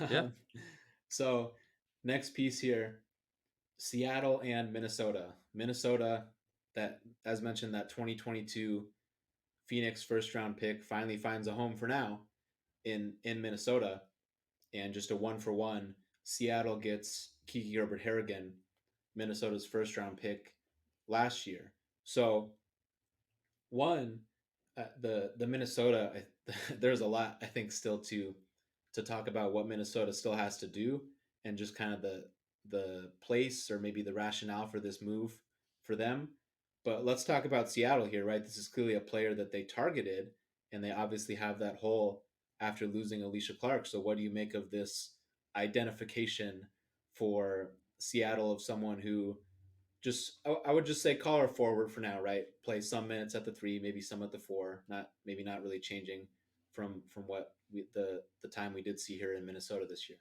Yeah. Um, so, next piece here: Seattle and Minnesota. Minnesota, that as mentioned, that 2022 Phoenix first round pick finally finds a home for now in Minnesota, and just a 1-for-1. Seattle gets Kiki Herbert Harrigan, Minnesota's first round pick last year. So one, The Minnesota, there's a lot I think still to talk about what Minnesota still has to do, and just kind of the place or maybe the rationale for this move for them. But let's talk about Seattle here, right? This is clearly a player that they targeted, and they obviously have that hole after losing Alicia Clark. So what do you make of this identification for Seattle of someone who just I would just say call her forward for now, right? Play some minutes at the three, maybe some at the four. Not maybe not really changing from what the time we did see here in Minnesota this year.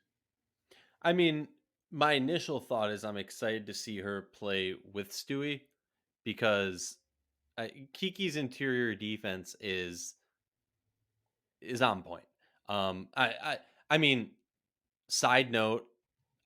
I mean, my initial thought is I'm excited to see her play with Stewie because Kiki's interior defense is on point. Um, I, I I mean, side note,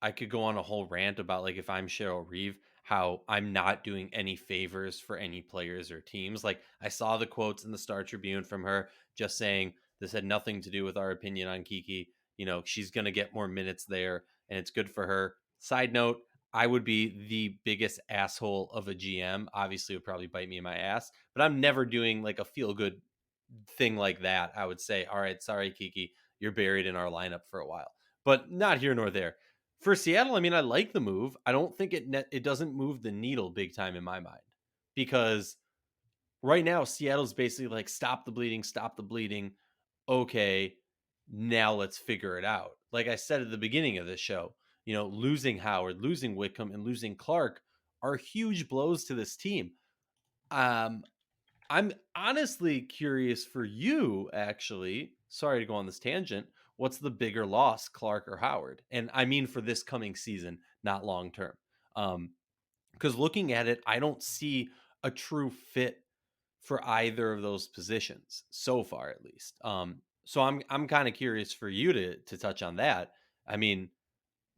I could go on a whole rant about like if I'm Cheryl Reeve, how I'm not doing any favors for any players or teams. Like I saw the quotes in the Star Tribune from her just saying this had nothing to do with our opinion on Kiki. You know, she's going to get more minutes there and it's good for her. Side note, I would be the biggest asshole of a GM. Obviously, it would probably bite me in my ass, but I'm never doing like a feel good thing like that. I would say, all right, sorry, Kiki, you're buried in our lineup for a while, but not here nor there. For Seattle, I mean, I like the move. I don't think it doesn't move the needle big time in my mind because right now Seattle's basically like stop the bleeding, stop the bleeding. Okay, now let's figure it out. Like I said at the beginning of this show, you know, losing Howard, losing Whitcomb, and losing Clark are huge blows to this team. Um, I'm honestly curious for you, actually. Sorry to go on this tangent. What's the bigger loss, Clark or Howard? And I mean for this coming season, not long term. Because looking at it, I don't see a true fit for either of those positions so far, at least. So I'm kind of curious for you to touch on that. I mean,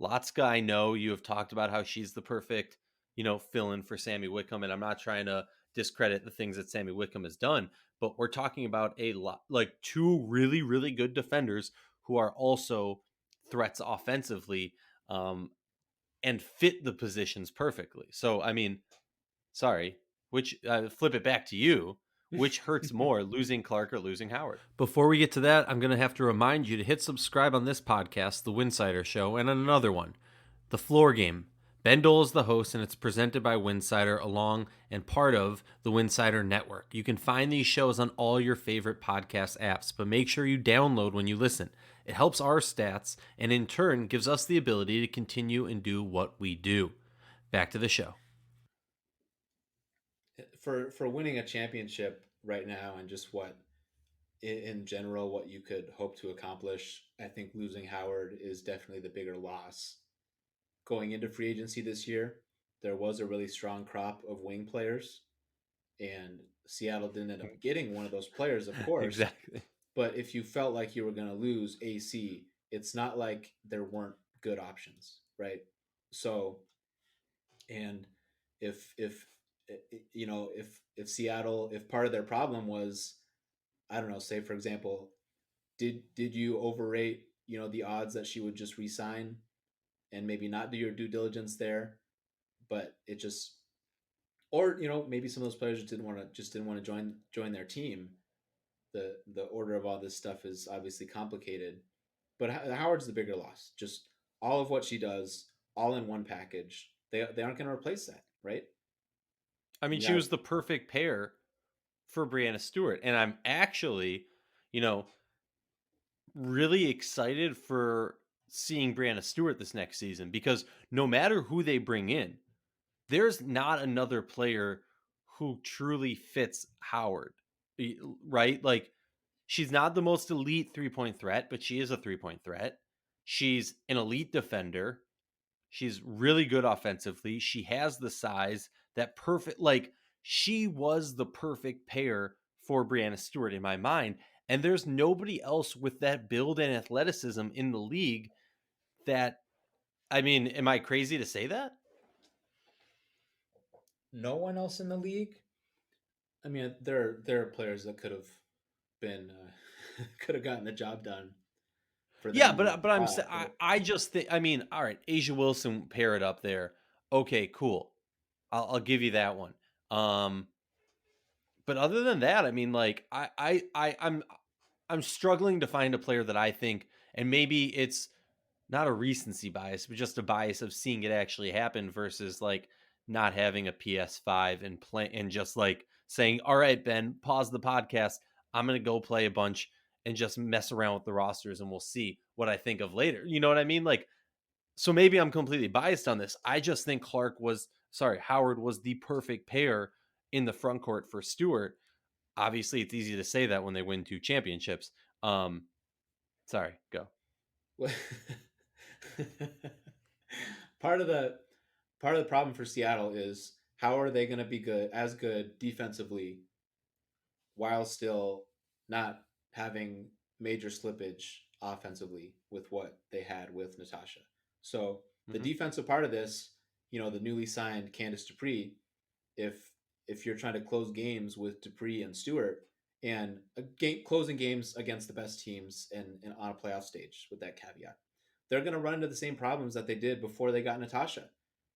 Lotska, I know you have talked about how she's the perfect, you know, fill in for Sammy Whitcomb. And I'm not trying to discredit the things that Sammy Whitcomb has done, but we're talking about a lot like two really, really good defenders who are also threats offensively and fit the positions perfectly. So, I mean, sorry, which flip it back to you. Which hurts more, losing Clark or losing Howard? Before we get to that, I'm going to have to remind you to hit subscribe on this podcast, The Winsidr Show, and on another one, The Floor Game. Ben Dole is the host, and it's presented by Winsidr along and part of the Winsidr Network. You can find these shows on all your favorite podcast apps, but make sure you download when you listen. It helps our stats and in turn gives us the ability to continue and do what we do. Back to the show. For winning a championship right now and just what in general what you could hope to accomplish, I think losing Howard is definitely the bigger loss. Going into free agency this year, there was a really strong crop of wing players, and Seattle didn't end up getting one of those players, of course. Exactly. But if you felt like you were going to lose AC, it's not like there weren't good options, right? So, and if you know if Seattle, if part of their problem was, I don't know, say for example, did you overrate, you know, the odds that she would just resign and maybe not do your due diligence there, but it just, or you know, maybe some of those players didn't want to join their team. The order of all this stuff is obviously complicated, but Howard's the bigger loss. Just all of what she does, all in one package. They aren't going to replace that, right? I mean, You she got was the perfect pair for Brianna Stewart. And I'm actually, you know, really excited for seeing Brianna Stewart this next season because no matter who they bring in, there's not another player who truly fits Howard, right? Like, she's not the most elite 3 point threat, but she is a 3 point threat. She's an elite defender. She's really good offensively. She has the size that perfect, like, she was the perfect pair for Brianna Stewart in my mind. And there's nobody else with that build and athleticism in the league that, I mean, am I crazy to say that? no one else in the league. I mean, there are players that could have been could have gotten the job done for Yeah, them. but I'm For the, I just think, I mean, all right, Asia Wilson pair it up there. Okay, cool. I'll give you that one. Um but other than that, I mean, like I'm struggling to find a player that I think, and maybe it's not a recency bias, but just a bias of seeing it actually happen versus like not having a PS5 and play and just like saying, "All right, Ben, pause the podcast. I'm gonna go play a bunch and just mess around with the rosters, and we'll see what I think of later." You know what I mean? Like, so maybe I'm completely biased on this. I just think Howard was the perfect pair in the front court for Stewart. Obviously, it's easy to say that when they win 2 championships. Um, sorry, go. part of the part of the problem for Seattle is how are they going to be good defensively while still not having major slippage offensively with what they had with Natasha. So the Hmm. defensive part of this, the newly signed Candice Dupree, if if you're trying to close games with Dupree and Stewart and closing games against the best teams and on a playoff stage with that caveat, they're going to run into the same problems that they did before they got Natasha,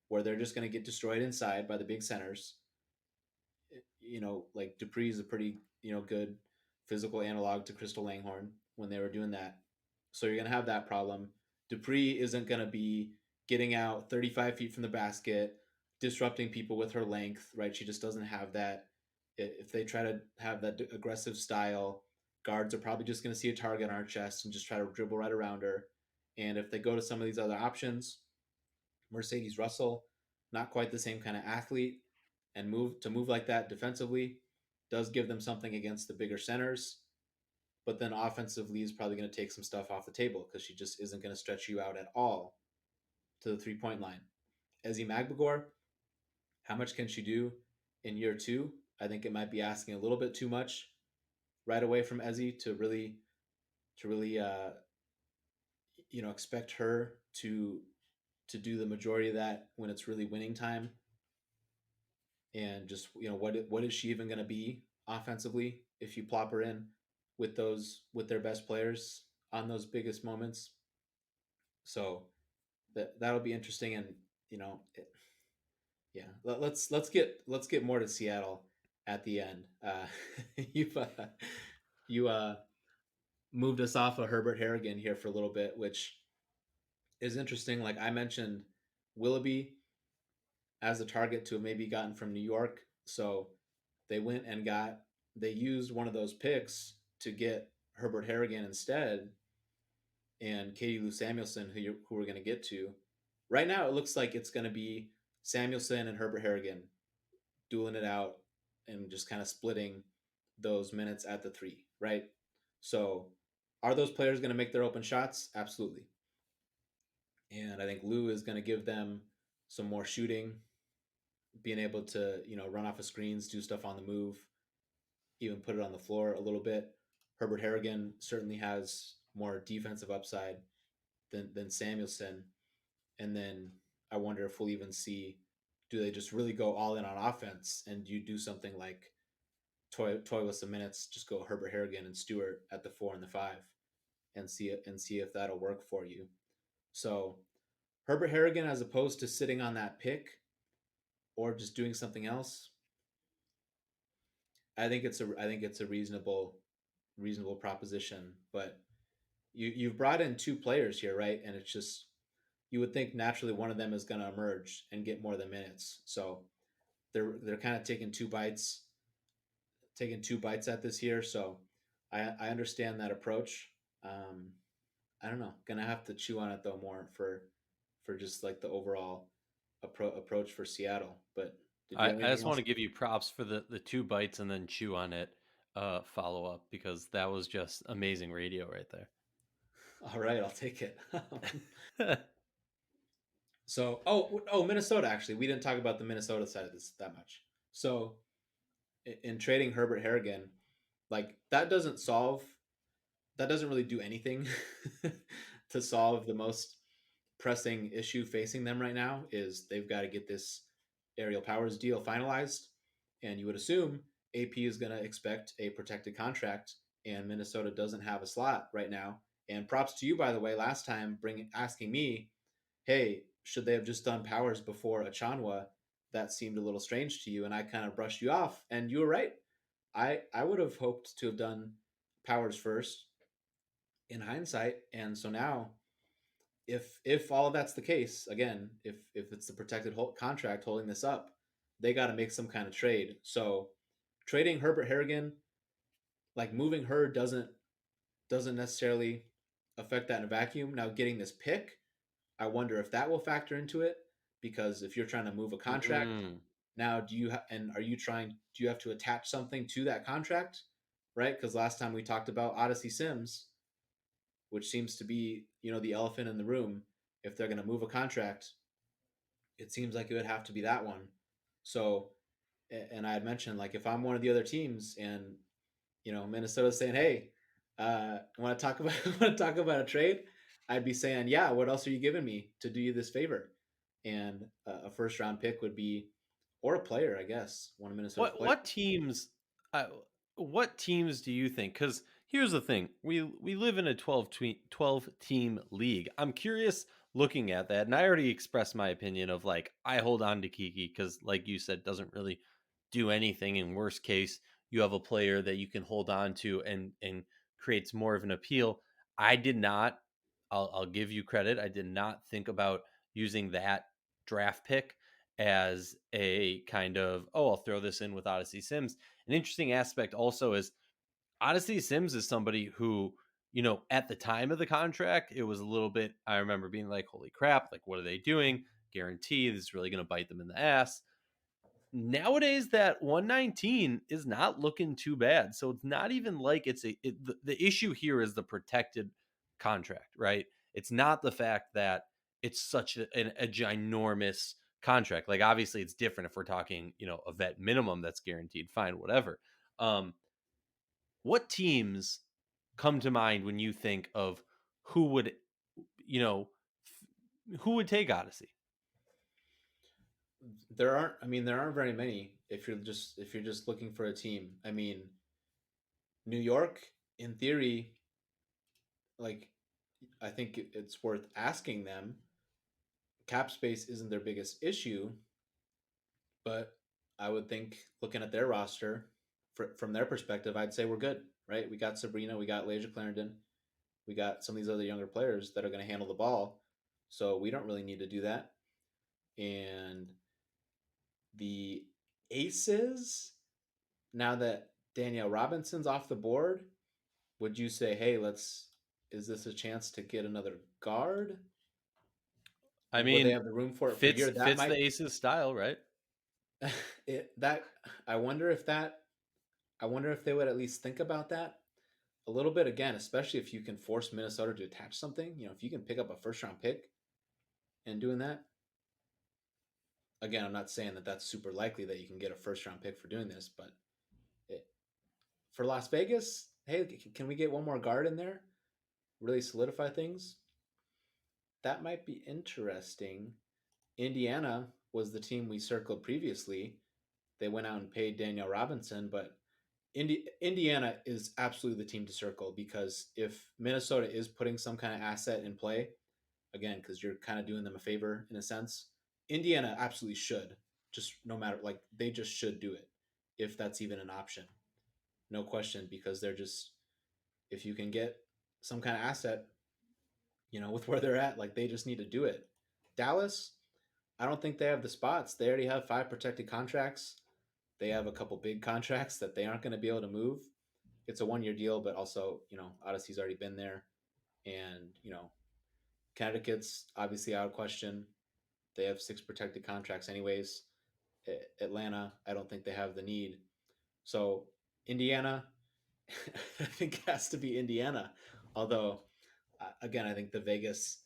where they're just going to get destroyed inside by the big centers. Like Dupree is a pretty good physical analog to Crystal Langhorn when they were doing that. So you're gonna have that problem. Dupree isn't gonna be getting out 35 feet from the basket, disrupting people with her length, right? She just doesn't have that. If they try to have that aggressive style, guards are probably just gonna see a target on her chest and just try to dribble right around her. And if they go to some of these other options, Mercedes Russell, not quite the same kind of athlete, and move like that defensively does give them something against the bigger centers. But then offensively is probably going to take some stuff off the table because she just isn't going to stretch you out at all to the 3 point line. Ezi Magbagor, how much can she do in year two? I think it might be asking a little bit too much right away from Ezi to really expect her to do the majority of that when it's really winning time. And just what is she even going to be offensively if you plop her in with their best players on those biggest moments. So that'll be interesting. And you know it, yeah, let's get more to Seattle at the end. You've you moved us off of Herbert Harrigan here for a little bit, which is interesting. Like I mentioned, Willoughby as a target to have maybe gotten from New York. So they went and they used one of those picks to get Herbert Harrigan instead and Katie Lou Samuelson, who we're going to get to. Right now, it looks like it's going to be Samuelson and Herbert Harrigan dueling it out and just kind of splitting those minutes at the three, right? So, are those players going to make their open shots? Absolutely. And I think Lou is going to give them some more shooting, being able to run off of screens, do stuff on the move, even put it on the floor a little bit. Herbert Harrigan certainly has more defensive upside than Samuelson. And then I wonder if we'll even see, do they just really go all in on offense and you do something like toy with some minutes, just go Herbert Harrigan and Stewart at the 4 and the 5 and see if that'll work for you. So Herbert Harrigan as opposed to sitting on that pick or just doing something else, I think it's a reasonable proposition. But you've brought in two players here, right? And it's just you would think naturally one of them is going to emerge and get more than minutes. So they're kind of taking two bites at this here. So I understand that approach. Um, I don't know. Gonna have to chew on it though more for just like the overall approach for Seattle. But did you have I anything just want else? to give you props for the 2 bites and then chew on it follow up because that was just amazing radio right All right, I'll take it. there. So, oh, Minnesota. Actually, we didn't talk about the Minnesota side of this that much. So, in trading Herbert Harrigan, like that doesn't really do anything to solve the most pressing issue facing them right now. Is they've got to get this Aerial Powers deal finalized, and you would assume AP is going to expect a protected contract, and Minnesota doesn't have a slot right now. And props to you, by the way, last time asking me, hey, should they have just done Powers before Achanwa? That seemed a little strange to you, and I kind of brushed you off, and you were right. I would have hoped to have done Powers first in hindsight, and so now if all of that's the case, again, if it's the protected contract holding this up, they got to make some kind of trade. So trading Herbert Harrigan, like moving her, doesn't necessarily affect that in a vacuum. Now getting this pick, I wonder if that will factor into it, because if you're trying to move a contract, Mm. now and are you trying, do you have to attach something to that contract, right? Because last time we talked about Odyssey Sims, which seems to be, the elephant in the room. If they're going to move a contract, it seems like it would have to be that one. So, and I had mentioned, like, if I'm one of the other teams and Minnesota's saying, "Hey, I want to talk about want to talk about a trade," I'd be saying, "Yeah, what else are you giving me to do you this favor?" And a first round pick would be, or a player, I guess, one of Minnesota's What players. what teams uh, what teams do you think, cuz here's the thing. We live in a 12 team league. I'm curious looking at that, and I already expressed my opinion of like I hold on to Kiki cuz like you said doesn't really do anything. In worst case, you have a player that you can hold on to and creates more of an appeal. I did not, I'll give you credit. I did not think about using that draft pick as a kind of, oh, I'll throw this in with Odyssey Sims. An interesting aspect also is Odyssey Sims is somebody who, at the time of the contract, it was a little bit, I remember being like, holy crap, like, what are they doing? Guarantee this is really going to bite them in the ass. Nowadays, that 119 is not looking too bad. So it's not even like the issue here is the protected contract, right? It's not the fact that it's such a ginormous contract. Like, obviously, it's different if we're talking, a vet minimum that's guaranteed, fine, whatever. Um, what teams come to mind when you think of who would, you know, who would take Odyssey? There aren't very many if you're just looking for a team. I mean, New York, in theory, like, I think it's worth asking them. Cap space isn't their biggest issue, but I would think, looking at their roster, from their perspective, I'd say we're good, right? We got Sabrina, we got Leja Clarendon, we got some of these other younger players that are going to handle the ball, so we don't really need to do that. And the aces, now that Danielle Robinson's off the board, would you say, hey, let's, is this a chance to get another guard? I Would they mean, have the room for it for fits here? That fits the might Aces style, right? that I wonder if that I wonder if they would at least think about that a little bit again, especially if you can force Minnesota to attach something. If you can pick up a first round pick and doing that. Again, I'm not saying that that's super likely that you can get a first round pick for doing this, but it, for Las Vegas, hey, can we get one more guard in there? Really solidify things? That might be interesting. Indiana was the team we circled previously. They went out and paid Danielle Robinson, but Indiana is absolutely the team to circle, because if Minnesota is putting some kind of asset in play, again, because you're kind of doing them a favor in a sense, Indiana absolutely should, just no matter, like, they just should do it if that's even an option. No question, because they're just, if you can get some kind of asset, with where they're at, like, they just need to do it. Dallas, I don't think they have the spots. They already have 5 protected contracts. They have a couple big contracts that they aren't going to be able to move. It's a 1-year deal, but also, Odyssey's already been there. And, Connecticut's obviously out of question. They have 6 protected contracts, anyways. Atlanta, I don't think they have the need. So, Indiana, I think it has to be Indiana. Although, again, I think the Vegas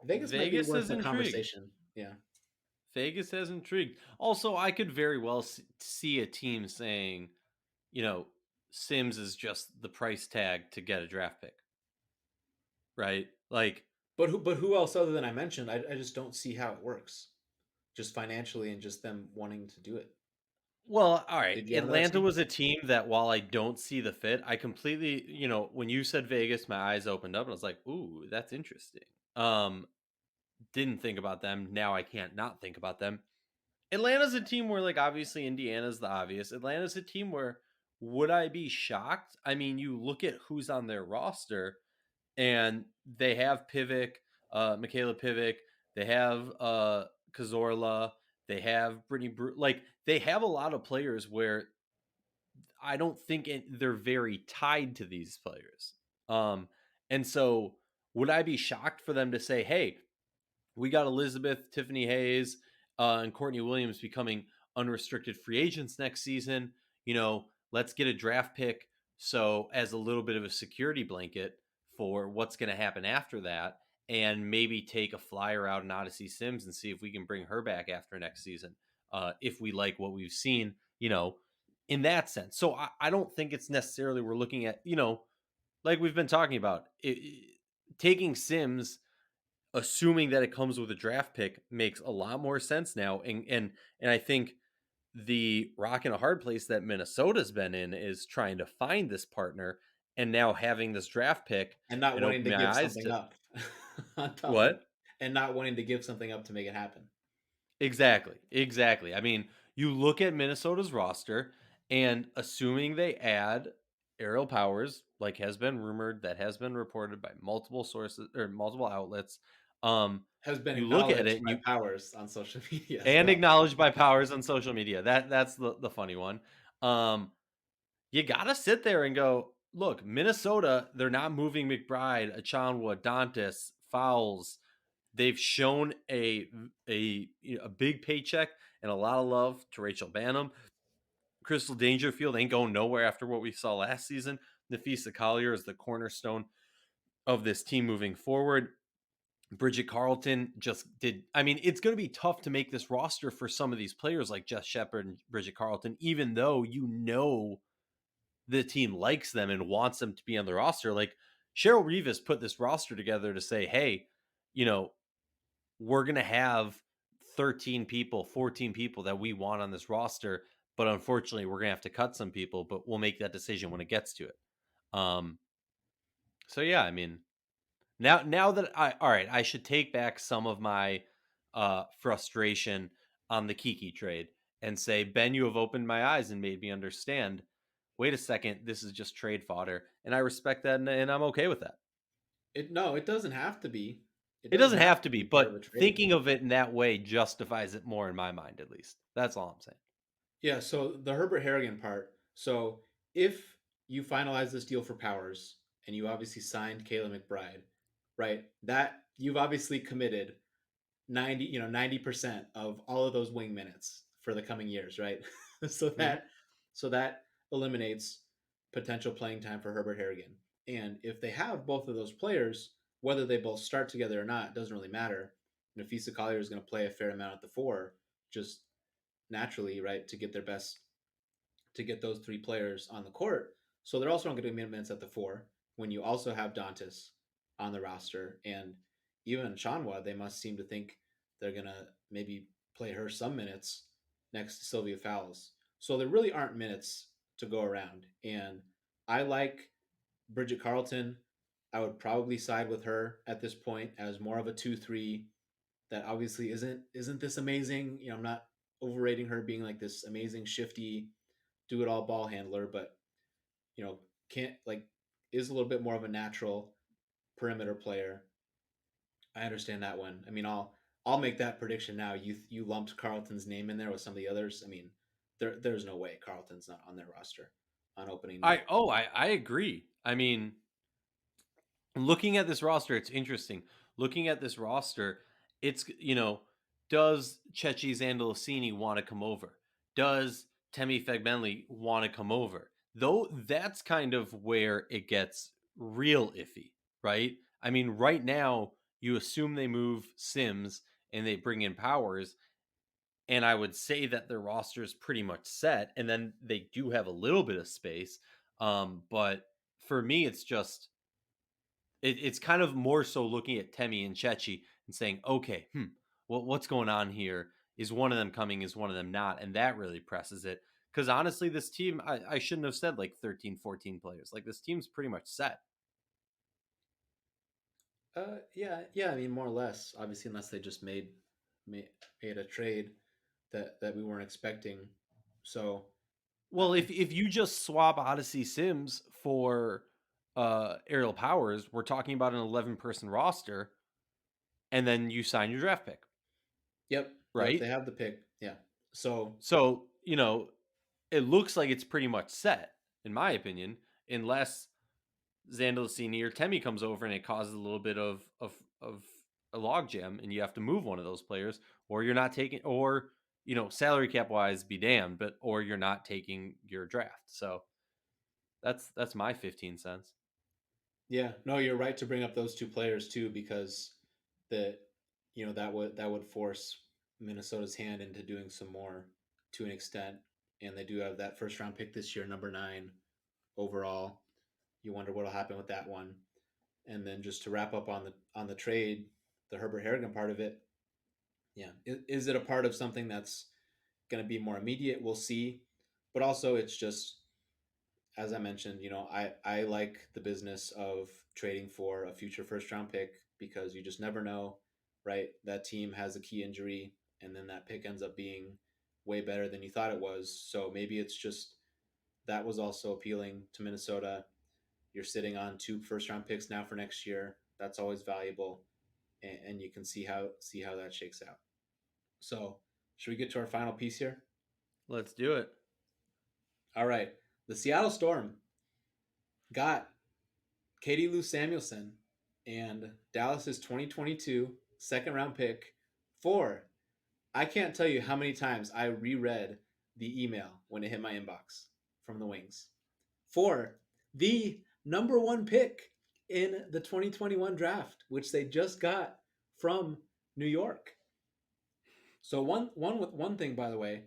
might be Vegas worth is a intrigued. conversation. Yeah. Vegas has intrigued. Also, I could very well see a team saying, you know, Sims is just the price tag to get a draft pick, right? Like, But who else other than I mentioned? I just don't see how it works, just financially and just them wanting to do it. well, all right. Did you have another Atlanta team? was a team that while I don't see the fit, I completely, when you said Vegas, my eyes opened up and I was like, ooh, that's interesting. Um, didn't think about them. Now I can't not think about them. Atlanta's a team where, like, obviously Indiana's the obvious. Atlanta's a team where Would I be shocked? I mean, you look at who's on their roster, and they have Pivik, Michaela Pivik, they have Kazorla, they have like they have a lot of players where I don't think they're very tied to these players. Um, and so would I be shocked for them to say, "Hey, we got Elizabeth, Tiffany Hayes, and Courtney Williams becoming unrestricted free agents next season. Let's get a draft pick so as a little bit of a security blanket for what's going to happen after that, and maybe take a flyer out in Odyssey Sims and see if we can bring her back after next season if we like what we've seen. In that sense. So I don't think it's necessarily we're looking at like we've been talking about taking Sims assuming that it comes with a draft pick makes a lot more sense now. And I think the rock and a hard place that Minnesota's been in is trying to find this partner, and now having this draft pick, and not it wanting opened to my give eyes something to up on top of, what and not wanting to give something up to make it happen. exactly. I mean, you look at Minnesota's roster, and assuming they add Aerial Powers, like has been rumored, that has been reported by multiple sources or multiple outlets. Um, Has been you look at it acknowledged and by you powers on social media as and well. acknowledged by powers on social media. That's the funny one. Um, you gotta sit there and go, look, Minnesota, they're not moving McBride, Achanwa, Dantas, Fowles. They've shown a big paycheck and a lot of love to Rachel Bannum. Crystal Dangerfield ain't going nowhere after what we saw last season. Nafisa Collier is the cornerstone of this team moving forward. Bridget Carlton just did. I mean, it's going to be tough to make this roster for some of these players like Jess Shepard and Bridget Carlton, even though the team likes them and wants them to be on the roster. Like Cheryl Rivas put this roster together to say, hey, you know, we're going to have 13 people, 14 people that we want on this roster. But unfortunately, we're going to have to cut some people, but we'll make that decision when it gets to it. Um, so, yeah, I mean, now that all right, I should take back some of my frustration on the Kiki trade and say, Ben, you have opened my eyes and made me understand. Wait a second, this is just trade fodder, and I respect that, and I'm okay with that. It doesn't have to be. It It doesn't doesn't have have to to be, be part of a but trade. thinking of it in that way justifies it more in my mind, at least. That's all I'm saying. Yeah, so the Herbert Harrigan part. So if you finalize this deal for Powers and you obviously signed Kayla McBride, right? That you've obviously committed 90% of all of those wing minutes for the coming years, right? so Hmm. that so that eliminates potential playing time for Herbert Harrigan. And if they have both of those players, whether they both start together or not, doesn't really matter. Nafisa Collier is going to play a fair amount at the four, just naturally, right, to get their best to get those three players on the court. So they're also not going to get minutes at the four when you also have Dantas on the roster. And even Shanwa, they must seem to think they're going to maybe play her some minutes next to Sylvia Fowles. So there really aren't minutes to go around. And I like Bridget Carlton. I would probably side with her at this point as more of a 2-3 that obviously isn't this amazing. I'm not overrating her being like this amazing shifty do it all ball handler, but can't like is a little bit more of a natural perimeter player. I understand that one. I mean, I'll make that prediction now. You lumped Carlton's name in there with some of the others. I mean, there's no way Carlton's not on their roster on opening night. I agree. I mean, looking at this roster, it's interesting. Looking at this roster, it's does Chechi Zandalasini want to come over? Does Temi Fegmenli want to come over? Though that's kind of where it gets real iffy, right? I mean, right now you assume they move Sims and they bring in Powers, and I would say that their roster is pretty much set, and then they do have a little bit of space. But for me, it's just it's kind of more so looking at Temi and Chechi and saying, okay, what's going on here? Is one of them coming? Is one of them not? And that really presses it. Because honestly, this team, I shouldn't have said like 13, 14 players. Like this team's pretty much set. Yeah. I mean, more or less. Obviously, unless they just made, made a trade that we weren't expecting. So Well, if you just swap Odyssey Sims for Aerial Powers, we're talking about an 11-person roster, and then you sign your draft pick, Yep, yep, right? they have the pick. Yeah. So So, it looks like it's pretty much set, in my opinion, unless Zandalcini or Temi comes over and it causes a little bit of a logjam, and you have to move one of those players, or you're not taking, or salary cap wise, be damned, but or you're not taking your draft. So that's my 15 cents. yeah, no, you're right to bring up those two players too, because the that would force Minnesota's hand into doing some more to an extent, and they do have that first round pick this year, number 9 overall. You wonder what'll happen with that one. And then just to wrap up on the trade, the Herbert Harrigan part of it, yeah, is it a part of something that's going to be more immediate? We'll see. But also, it's just, as I mentioned, I like the business of trading for a future first round pick, because you just never know, right? That team has a key injury, and then that pick ends up being way better than you thought it was. So maybe it's just that was also appealing to Minnesota. You're sitting on 2 first round picks now for next year. That's always valuable, and you can see how that shakes out. So, should we get to our final piece here? Let's do it. All right. The Seattle Storm got Katie Lou Samuelson and Dallas's 2022 second round pick for, I can't tell you how many times I reread the email when it hit my inbox from the Wings, for the number 1 pick in the 2021 draft, which they just got from New York. So one thing, by the way,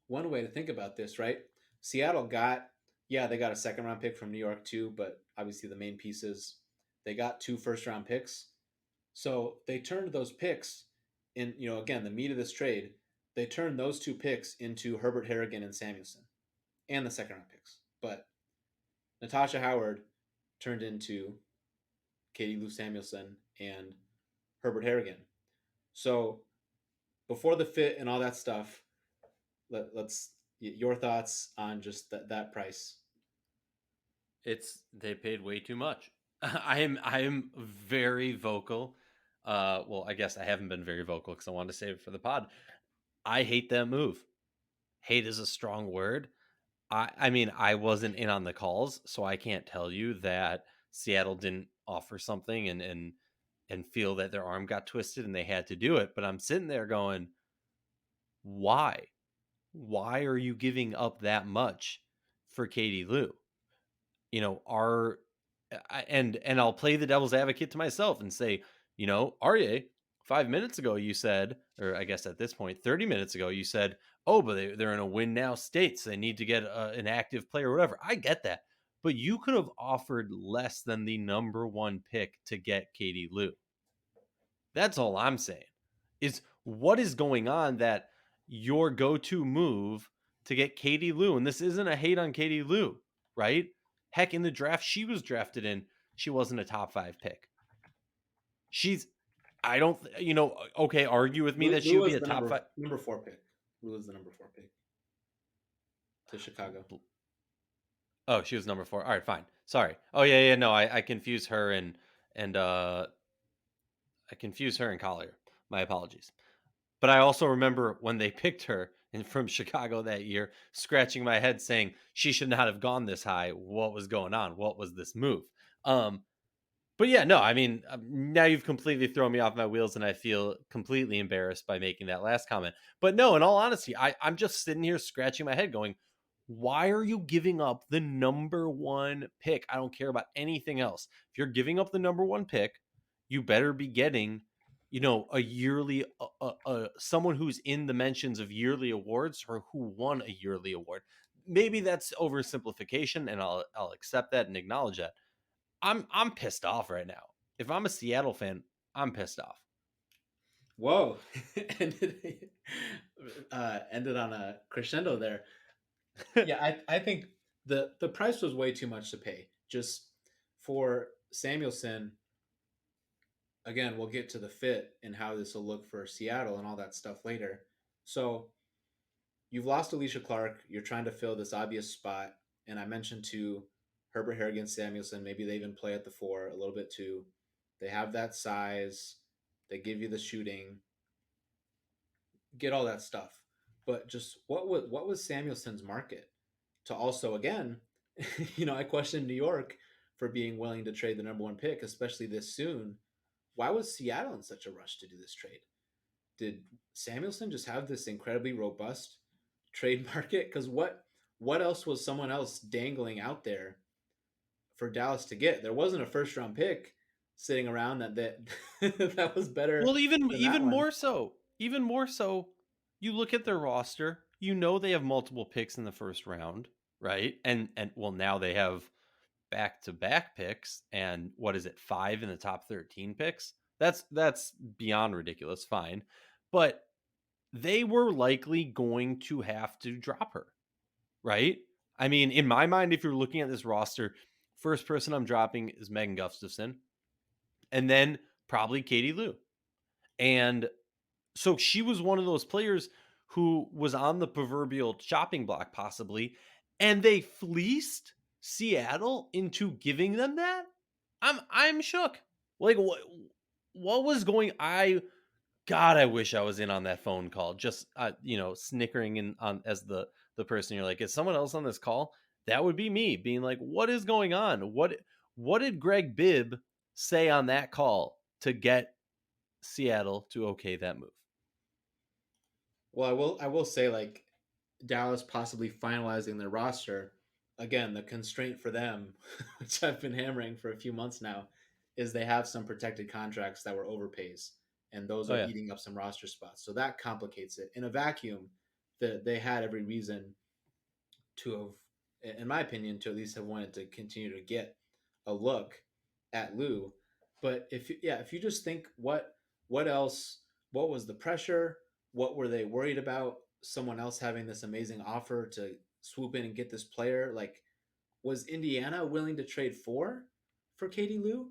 one way to think about this, right? Seattle got, yeah, they got a second round pick from New York too, but obviously the main pieces, they got 2 first round picks. So they turned those picks in, again, the meat of this trade, they turned those 2 picks into Herbert Harrigan and Samuelson, and the second round picks. But Natasha Howard turned into Katie Lou Samuelson and Herbert Harrigan. So before the fit and all that stuff, let's your thoughts on just that price. They paid way too much. I am very vocal. Well, I guess I haven't been very vocal because I wanted to save it for the pod. I hate that move. Hate is a strong word. I mean, I wasn't in on the calls, so I can't tell you that Seattle didn't offer something and feel that their arm got twisted and they had to do it. But I'm sitting there going, why? Why are you giving up that much for Katie Lou? Are and I'll play the devil's advocate to myself and say, Aryeh, 5 minutes ago you said, or I guess at this point, 30 minutes ago you said, oh, but they're in a win now state, so they need to get an active player or whatever. I get that, but you could have offered less than the number 1 pick to get Katie Lou. That's all I'm saying. Is what is going on that your go-to move to get Katie Lou, and this isn't a hate on Katie Lou, right? Heck, in the draft she was drafted in, she wasn't a top 5 pick. She's, I don't, okay, argue with me that she Lou would be was a the top 5. number 4 pick. Lou was the number 4 pick to Chicago. Oh, she was number 4. All right, fine. Sorry. Oh yeah, no, I confuse her and I confuse her and Collier. My apologies. But I also remember when they picked her from Chicago that year, scratching my head saying she should not have gone this high. What was going on? What was this move? But yeah, no, I mean, now you've completely thrown me off my wheels and I feel completely embarrassed by making that last comment. But no, in all honesty, I'm just sitting here scratching my head going, why are you giving up the number 1 pick? I don't care about anything else. If you're giving up the number 1 pick, you better be getting, a yearly, someone who's in the mentions of yearly awards or who won a yearly award. Maybe that's oversimplification, and I'll accept that and acknowledge that. I'm pissed off right now. If I'm a Seattle fan, I'm pissed off. Whoa, ended ended on a crescendo there. Yeah, I think the price was way too much to pay just for Samuelson. Again, we'll get to the fit and how this will look for Seattle and all that stuff later. So, you've lost Alicia Clark. You're trying to fill this obvious spot. And I mentioned to Herbert Harrigan Samuelson, maybe they even play at the four a little bit too. They have that size. They give you the shooting. Get all that stuff. But just what was Samuelson's market to also again, I questioned New York for being willing to trade the number one pick, especially this soon. Why was Seattle in such a rush to do this trade? Did Samuelson just have this incredibly robust trade market? Because what else was someone else dangling out there for Dallas to get? There wasn't a first round pick sitting around that that was better Well, even than that even one. more so, even more so, you look at their roster, you know they have multiple picks in the first round, right? And well, now they have back-to-back picks and what is it? 5 in the top 13 picks. That's beyond ridiculous, fine. But they were likely going to have to drop her, right? I mean, in my mind, if you're looking at this roster, first person I'm dropping is Megan Gustafson, and then probably Katie Lou. And so she was one of those players who was on the proverbial chopping block, possibly, and they fleeced Seattle into giving them that. I'm shook. Like what was going? I wish I was in on that phone call. Just snickering in on as the person. You're like, is someone else on this call? That would be me being like, what is going on? What did Greg Bibb say on that call to get Seattle to okay that move? Well, I will say like Dallas possibly finalizing their roster. Again, the constraint for them, which I've been hammering for a few months now, is they have some protected contracts that were overpays, and those Oh are yeah. eating up some roster spots. So that complicates it. In a vacuum, they had every reason to have, in my opinion, to at least have wanted to continue to get a look at Lou. But if you just think what else, what was the pressure? What were they worried about? Someone else having this amazing offer to swoop in and get this player? Like, was Indiana willing to trade for Katie Lou?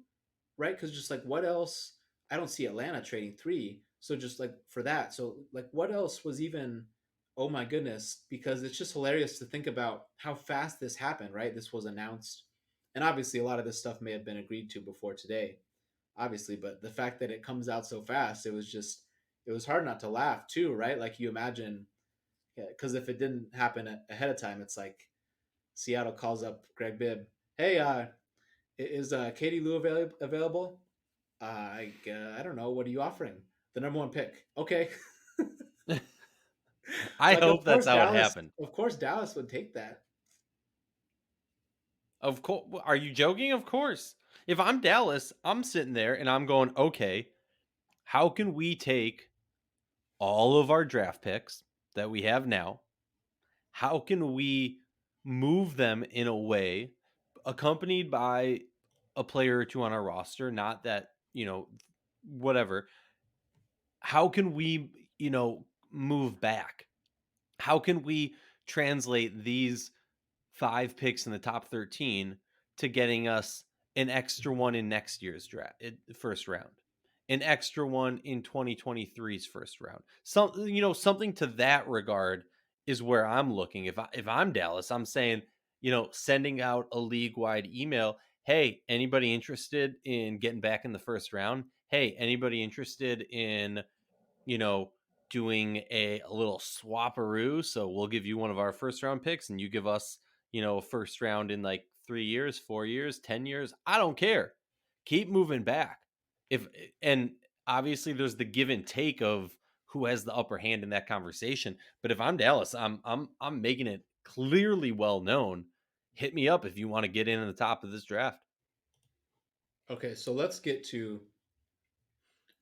Right? Because just like what else? I don't see Atlanta trading three. So just like for that. So like what else was even oh my goodness, because it's just hilarious to think about how fast this happened, right? This was announced. And obviously a lot of this stuff may have been agreed to before today, obviously, but the fact that it comes out so fast, it was hard not to laugh too, right? Like you imagine, yeah, because if it didn't happen ahead of time, it's like Seattle calls up Greg Bibb. Hey, is Katie Lou available? I don't know. What are you offering? The number one pick. Okay. I Like hope that's how it happened. Of course Dallas would take that. Of course. Are you joking? Of course. If I'm Dallas, I'm sitting there and I'm going, okay, how can we take all of our draft picks that we have now? How can we move them in a way accompanied by a player or two on our roster? Not that, whatever. How can we, move back? How can we translate these 5 picks in the top 13 to getting us an extra one in next year's draft, first round, an extra one in 2023's first round? Something to that regard is where I'm looking. If I'm Dallas, I'm saying, sending out a league wide email. Hey, anybody interested in getting back in the first round? Hey, anybody interested in you know, doing a little swapperoo. So we'll give you one of our first round picks and you give us, a first round in like 3 years, 4 years, 10 years. I don't care. Keep moving back. If and obviously there's the give and take of who has the upper hand in that conversation. But if I'm Dallas, I'm making it clearly well known. Hit me up if you want to get in the top of this draft. Okay, so let's get to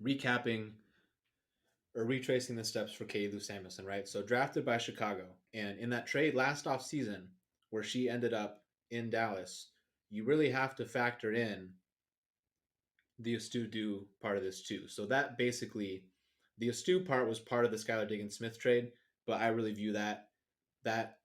recapping or retracing the steps for Katie Lou Samuelson, right? So drafted by Chicago, and in that trade last off season where she ended up in Dallas, you really have to factor in the Astu do part of this too. So that basically, the Astu part was part of the Skylar Diggins Smith trade, but I really view that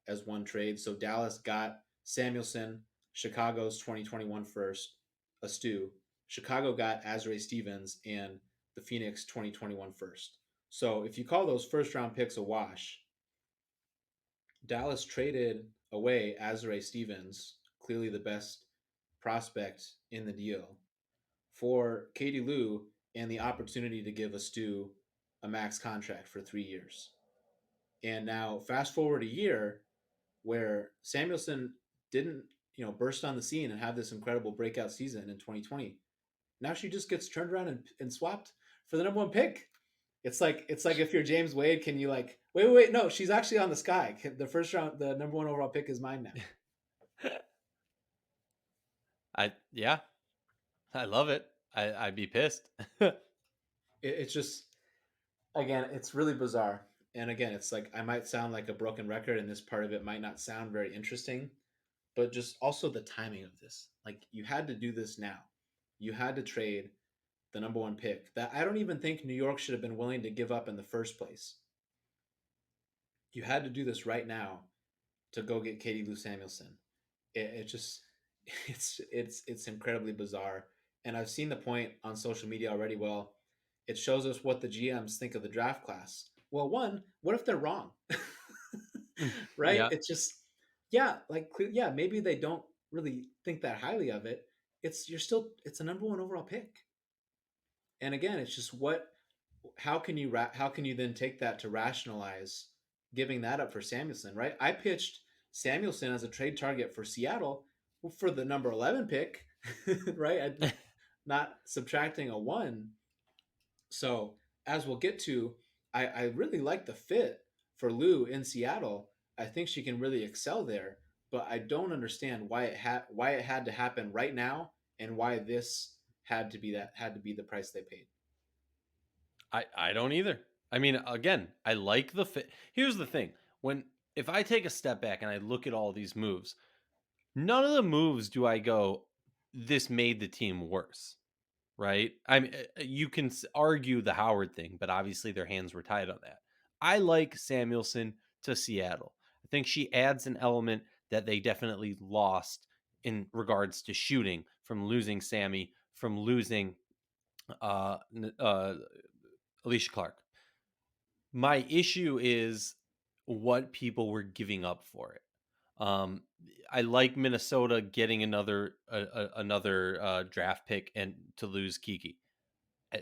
as one trade. So Dallas got Samuelson, Chicago's 2021 first, Astu. Chicago got Azrae Stevens and the Phoenix 2021 first. So if you call those first round picks a wash, Dallas traded away Azrae Stevens, clearly the best prospect in the deal, for Katie Lou and the opportunity to give Stu a max contract for 3 years. And now, fast forward a year where Samuelson didn't, burst on the scene and have this incredible breakout season in 2020. Now she just gets turned around and swapped for the number one pick. It's like if you're James Wade, can you like wait? No, she's actually on the sky. The first round, the number one overall pick is mine now. Yeah, I love it. I'd be pissed. It's just, again, it's really bizarre. And again, it's like I might sound like a broken record, and this part of it might not sound very interesting, but just also the timing of this. Like you had to do this now. You had to trade the number one pick that I don't even think New York should have been willing to give up in the first place. You had to do this right now to go get Katie Lou Samuelson. It just it's incredibly bizarre. And I've seen the point on social media already. Well, it shows us what the GMs think of the draft class. Well, one, what if they're wrong? Right? Yeah, It's just, yeah, like yeah, maybe they don't really think that highly of it. It's a number one overall pick. And again, it's just how can you then take that to rationalize giving that up for Samuelson, right? I pitched Samuelson as a trade target for Seattle for the number 11 pick, right? Not subtracting a one. So, as we'll get to, I really like the fit for Lou in Seattle. I think she can really excel there, but I don't understand why it had to happen right now and why this had to be the price they paid. I don't either. I mean, again, I like the fit. Here's the thing: when if I take a step back and I look at all these moves, none of the moves do I go, this made the team worse, right? I mean, you can argue the Howard thing, but obviously their hands were tied on that. I like Samuelson to Seattle. I think she adds an element that they definitely lost in regards to shooting from losing Sammy, from losing uh, uh, Alicia Clark. My issue is what people were giving up for it. Um, I like Minnesota getting another draft pick and to lose Kiki,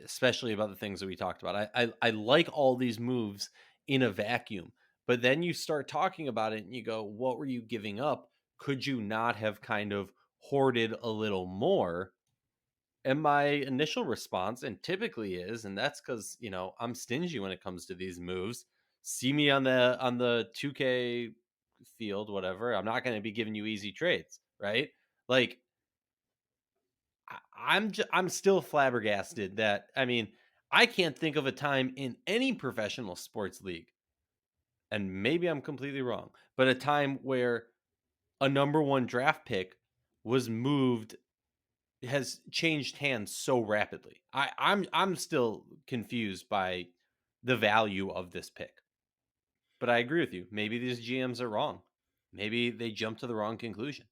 especially about the things that we talked about. I like all these moves in a vacuum, but then you start talking about it and you go, what were you giving up? Could you not have kind of hoarded a little more? And my initial response, and typically is, and that's because I'm stingy when it comes to these moves. See me on the 2K field, whatever. I'm not going to be giving you easy trades, right? Like I'm still flabbergasted that I can't think of a time in any professional sports league, and maybe I'm completely wrong, but a time where a number one draft pick was moved has changed hands so rapidly. I'm still confused by the value of this pick. But I agree with you. Maybe these GMs are wrong. Maybe they jumped to the wrong conclusion.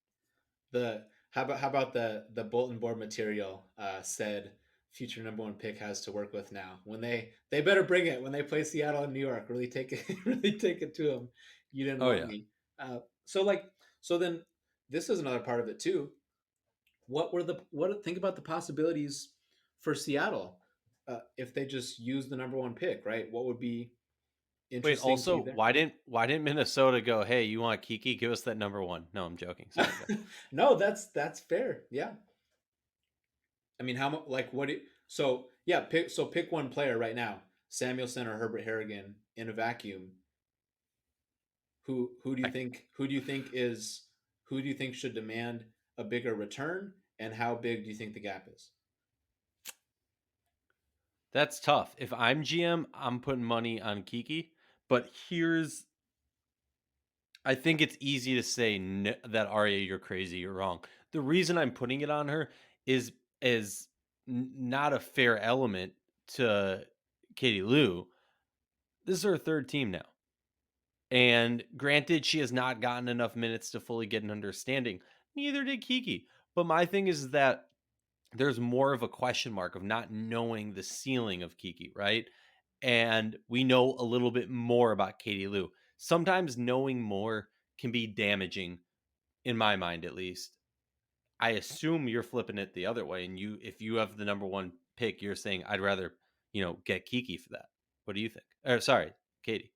The how about the bulletin board material said future number one pick has to work with now. When they better bring it when they play Seattle and New York. Really take it really take it to them. You didn't Oh want yeah. me. So like so then this is another part of it too. What think about the possibilities for Seattle if they just use the number one pick, right? What would be Wait, interesting to also, you there? why didn't Minnesota go, "Hey, you want Kiki? Give us that number 1." No, I'm joking. Sorry, go. No, that's fair. Yeah. I mean, how much? Like, what? So yeah, pick one player right now: Samuelson or Herbert Harrigan in a vacuum. Who do you I, think? Who do you think should demand a bigger return? And how big do you think the gap is? that's tough. If I'm GM, I'm putting money on Kiki, but I think it's easy to say that Arya, you're crazy, you're wrong. The reason I'm putting it on her is is not a fair element to Katie Lou. This is her third team now. And granted, she has not gotten enough minutes to fully get an understanding. Neither did Kiki. But my thing is that there's more of a question mark of not knowing the ceiling of Kiki, right? And we know a little bit more about Katie Lou. sometimes knowing more can be damaging, in my mind at least. I assume you're flipping it the other way, and if you have the number one pick, you're saying I'd rather get Kiki for that. What do you think? Or sorry, Katie.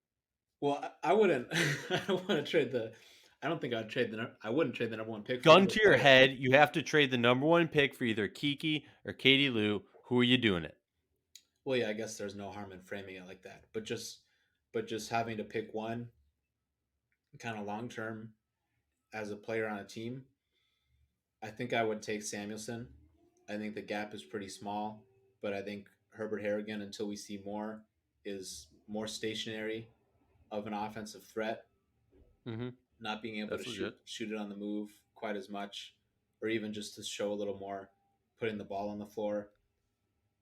Well, I wouldn't. I don't want to trade the. I don't think I'd trade the. I wouldn't trade the number one pick for Gun either to your player. head, you have to trade the number one pick for either Kiki or Katie Lou. Who are you doing it? Well, yeah, I guess there's no harm in framing it like that, but just having to pick one kind of long term as a player on a team, I think I would take Samuelson. I think the gap is pretty small, but I think Herbert Harrigan, until we see more, is more stationary of an offensive threat, Mm-hmm. not being able to That's legit. shoot it on the move quite as much, or even just to show a little more, putting the ball on the floor.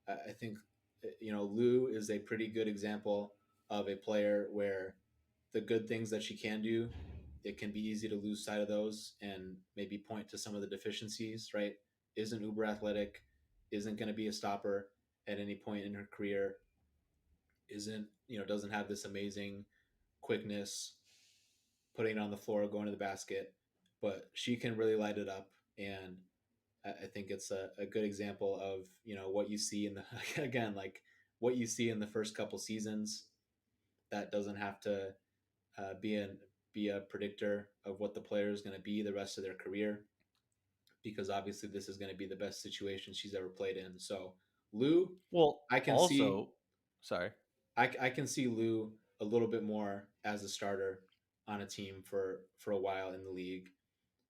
I think Lou is a pretty good example of a player where the good things that she can do, it can be easy to lose sight of those and maybe point to some of the deficiencies. Right? Isn't uber athletic, isn't going to be a stopper at any point in her career, isn't doesn't have this amazing quickness, putting it on the floor, going to the basket, but she can really light it up. And I think it's a good example of what you see in the again like what you see in the first couple seasons. That doesn't have to uh, be an be a predictor of what the player is going to be the rest of their career, because obviously this is going to be the best situation she's ever played in. So Lou, Well, I can see also, sorry. I can see Lou a little bit more as a starter on a team for a while in the league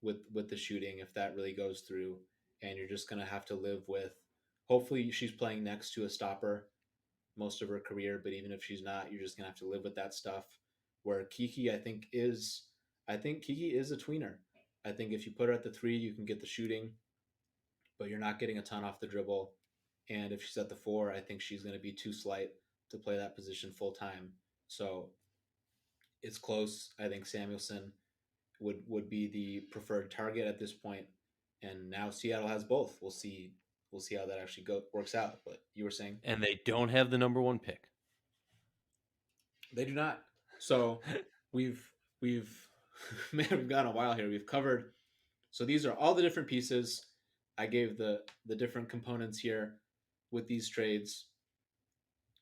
with the shooting, if that really goes through, and you're just going to have to live with, hopefully she's playing next to a stopper most of her career, but even if she's not, you're just going to have to live with that stuff. Where Kiki, I think Kiki is a tweener. I think if you put her at the 3, you can get the shooting, but you're not getting a ton off the dribble. And if she's at the 4, I think she's going to be too slight to play that position full time. So it's close. I think Samuelson would be the preferred target at this point. And now Seattle has both. We'll see how that actually works out. But you were saying And they don't have the number one pick. they do not. So we've we've man, we've gone a while here. We've covered. So these are all the different pieces. I gave the different components here with these trades.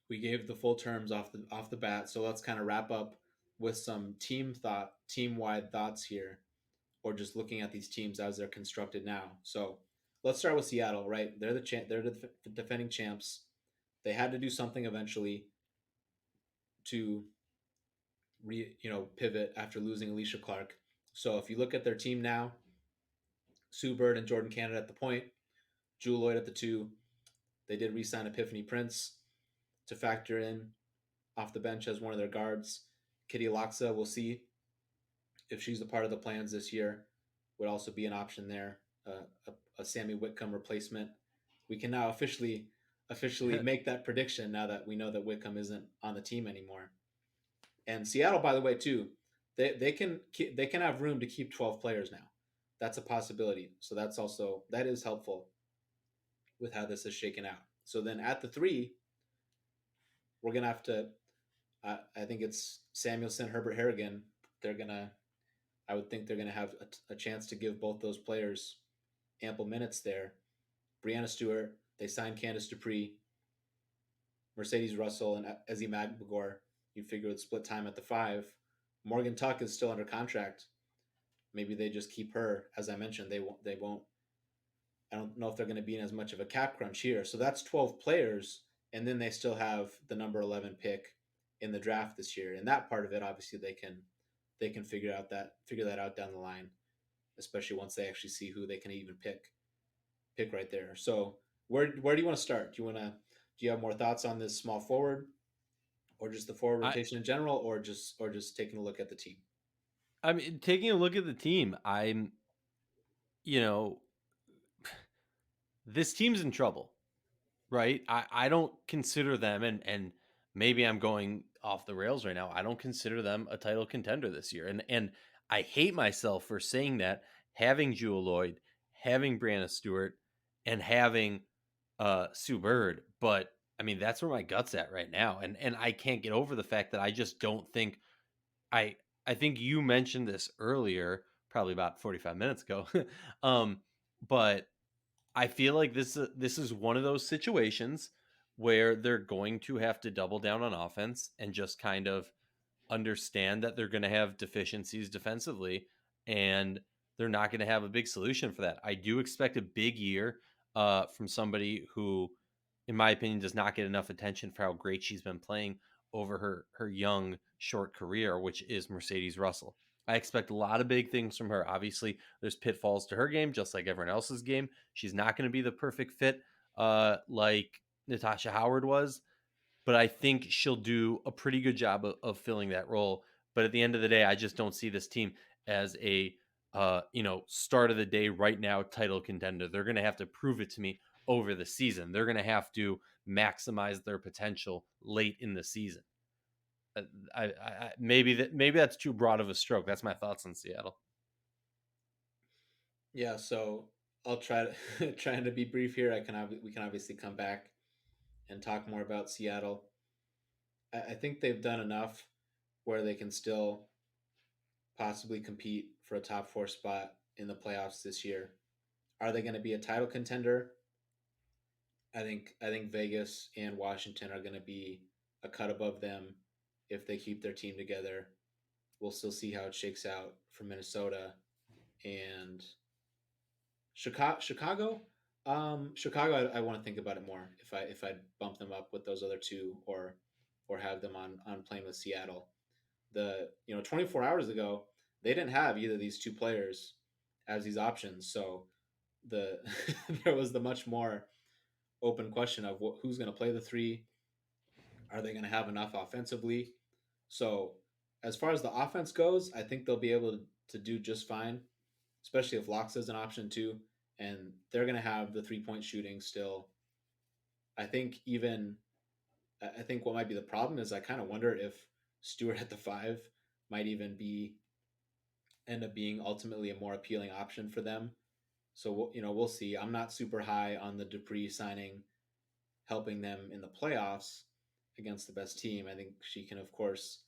We gave the full terms off the bat. So let's kind of wrap up with some team wide thoughts here, or just looking at these teams as they're constructed now. So let's start with Seattle. Right, they're the defending champs. They had to do something eventually to pivot after losing Alicia Clark. So if you look at their team now, Sue Bird and Jordan Canada at the point, Jewel Lloyd at the 2. They did re-sign Epiphany Prince to factor in off the bench as one of their guards. Kitty Loxa, we'll see if she's a part of the plans this year. Would also be an option there. A Sammy Whitcomb replacement. We can now officially make that prediction now that we know that Whitcomb isn't on the team anymore. And Seattle, by the way, too, they can have room to keep 12 players now. That's a possibility. So that is helpful with how this is shaken out. So then at the 3, we're gonna have to. I think it's Samuelson, Herbert Harrigan. They're gonna. I would think they're gonna have a chance to give both those players ample minutes there. Brianna Stewart. They signed Candice Dupree, Mercedes Russell, and Ezzie Magagor. You figure with split time at the 5. Morgan Tuck is still under contract. Maybe they just keep her. As I mentioned, they won't. They won't. I don't know if they're going to be in as much of a cap crunch here. So that's 12 players, and then they still have the number 11 pick in the draft this year. And that part of it, obviously, they can figure that out down the line, especially once they actually see who they can even pick right there. So where do you want to start? Do you have more thoughts on this small forward, or just the forward I rotation in general, or just taking a look at the team? I mean, taking a look at the team, you know, this team's in trouble, right? I don't consider them, and maybe I'm going off the rails right now. I don't consider them a title contender this year, and I hate myself for saying that. Having Jewel Lloyd, having Brianna Stewart, and having Sue Bird, but I mean that's where my gut's at right now, and I can't get over the fact that I just don't think I I think you mentioned this earlier, probably about 45 minutes ago. um, but I feel like this is one of those situations where they're going to have to double down on offense and just kind of understand that they're going to have deficiencies defensively, and they're not going to have a big solution for that. I do expect a big year from somebody who, in my opinion, does not get enough attention for how great she's been playing over her young short career, which is Mercedes Russell. I expect a lot of big things from her. Obviously, there's pitfalls to her game, just like everyone else's game. She's not going to be the perfect fit like Natasha Howard was, but I think she'll do a pretty good job of filling that role. But at the end of the day, I just don't see this team as a start of the day right now title contender. They're going to have to prove it to me over the season. They're going to have to maximize their potential late in the season. Maybe that's too broad of a stroke. That's my thoughts on Seattle. Yeah, so I'll try to trying to be brief here. We can obviously come back and talk more about Seattle. I think they've done enough where they can still possibly compete for a top four spot in the playoffs this year. Are they going to be a title contender? I think Vegas and Washington are going to be a cut above them if they keep their team together. We'll still see how it shakes out for Minnesota and Chicago. Chicago. I want to think about it more if I bump them up with those other two or have them on playing with Seattle. 24 hours ago they didn't have either of these two players as these options, so the there was the much more open question of who's going to play the three. Are they going to have enough offensively? So as far as the offense goes, I think they'll be able to do just fine, especially if Locks is an option too. And they're going to have the 3-point shooting still. I think even I think what might be the problem is I kind of wonder if Stewart at the five might even be end up being ultimately a more appealing option for them. So we'll see. I'm not super high on the Dupree signing helping them in the playoffs against the best team. I think she can, of course,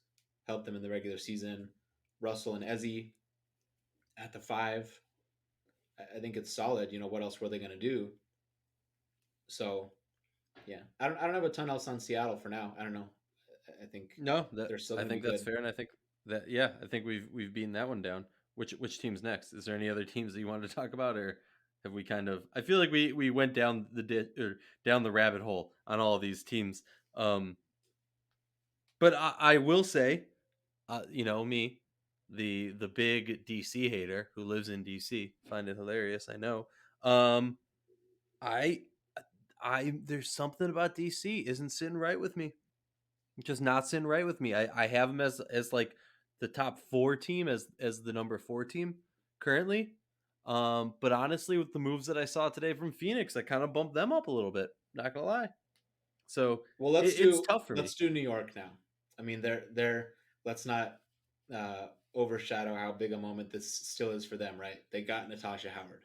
help them in the regular season. Russell and Ezzy at the five, I think it's solid. What else were they going to do? So, yeah, I don't have a ton else on Seattle for now. I don't know. I think No, that they're still I going to be think that's good. fair, and I think that I think we've beaten that one down. Which team's next? Is there any other teams that you wanted to talk about, or have we kind of? I feel like we went down or down the rabbit hole on all of these teams. But I will say, me, the big DC hater who lives in DC, find it hilarious. I know. I I there's something about DC isn't sitting right with me. Just not sitting right with me. I have them as like the top four team as the number four team currently. But honestly, with the moves that I saw today from Phoenix, I kind of bumped them up a little bit. Not gonna lie. So Well, it's tough for me. let's do New York now. I mean, they're let's not overshadow how big a moment this still is for them, right? They got Natasha Howard.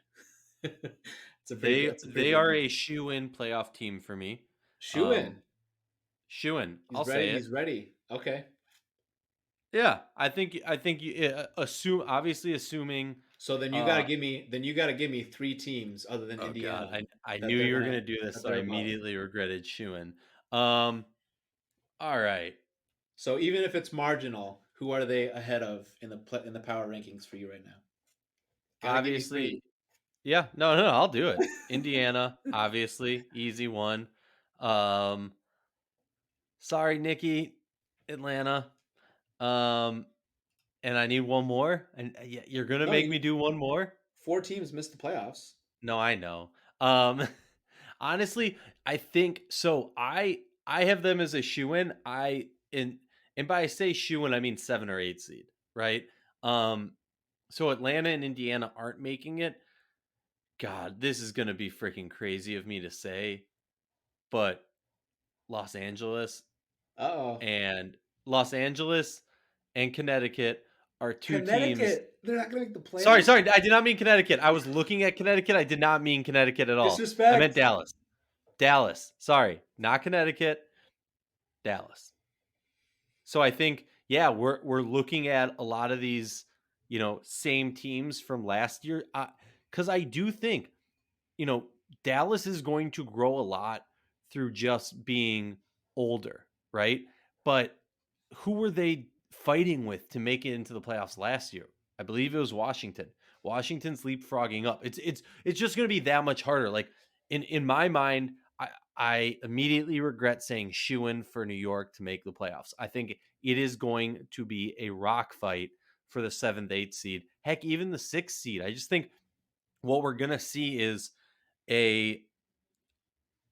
It's a pretty They big are a moment. shoe-in playoff team for me. Shoe Um, in. shoe-in. He's I'll ready. say He's it. ready. Okay. Yeah, I think you assume obviously assuming. So then Uh, you gotta give me three teams other than oh God, Indiana I that knew they're you were gonna gonna do this, that so I they're above. immediately regretted shoe-in. Um, all right. So even if it's marginal, who are they ahead of in the power rankings for you right now? Gotta give me three. Obviously, yeah. No, no, I'll do it. Indiana, obviously, easy one. Um, sorry, Nikki, Atlanta. Um, and I need one more. And yeah, you're gonna No, make you me do one more. four teams missed the playoffs. No, I know. Um, honestly, I think so. I have them as a shoe in. And by I say shoe in, I mean 7 or 8 seed, right? Um, so Atlanta and Indiana aren't making it. God, this is gonna be freaking crazy of me to say, but Los Angeles Oh, and Los Angeles and Connecticut are two teams. Connecticut. They're not gonna make the Sorry, playoffs. sorry, I did not mean Connecticut. I was looking at Connecticut. I did not mean Connecticut at all. I meant Disrespect. Dallas. Dallas. Sorry, not Connecticut. Dallas. So I think yeah, we're looking at a lot of these, same teams from last year. Because I do think, you know, Dallas is going to grow a lot through just being older, right? But who were they fighting with to make it into the playoffs last year? I believe it was Washington. Washington's leapfrogging up. It's just going to be that much harder. Like in my mind, I immediately regret saying shoe in for New York to make the playoffs. I think it is going to be a rock fight for the seventh, eighth seed. Heck, even the sixth seed. I just think what we're gonna see is a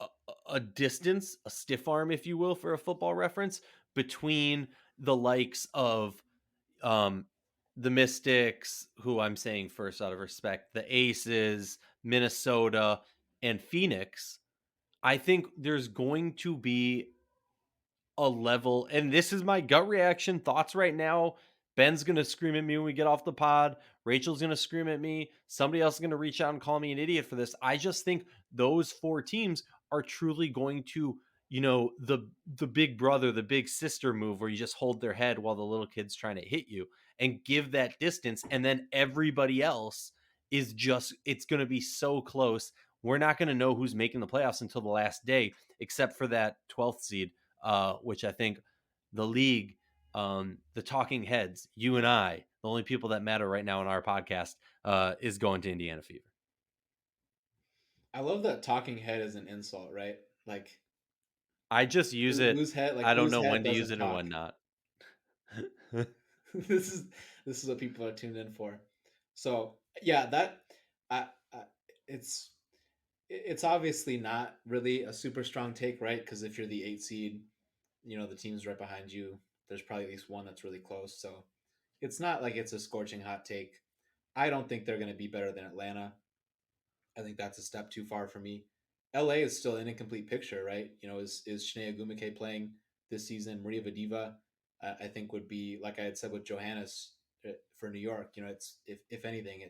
a, a distance, a stiff arm, if you will, for a football reference, between the likes of um, the Mystics, who I'm saying first out of respect, the Aces, Minnesota, and Phoenix. I think there's going to be a level, and this is my gut reaction thoughts right now. Ben's gonna scream at me when we get off the pod. Rachel's gonna scream at me. Somebody else is gonna reach out and call me an idiot for this. I just think those four teams are truly going to, the big brother, the big sister move where you just hold their head while the little kid's trying to hit you and give that distance, and then everybody else is just it's gonna be so close. We're not gonna know who's making the playoffs until the last day, except for that 12th seed, which I think the league, the talking heads, you and I, the only people that matter right now in our podcast, is going to Indiana Fever. I love that talking head is an insult, right? Like I just use it. I don't whose know head when to use doesn't it and talk. when not. this is this is what people are tuned in for. So yeah, that I it's it's obviously not really a super strong take, right? Because if you're the eight seed, the teams right behind you, there's probably at least one that's really close. So it's not like it's a scorching hot take. I don't think they're going to be better than Atlanta. I think that's a step too far for me. LA is still an incomplete picture, right? Is Shania Gumake playing this season? Maria Vadiva, I think would be like I had said with Johannes for New York. It's if anything,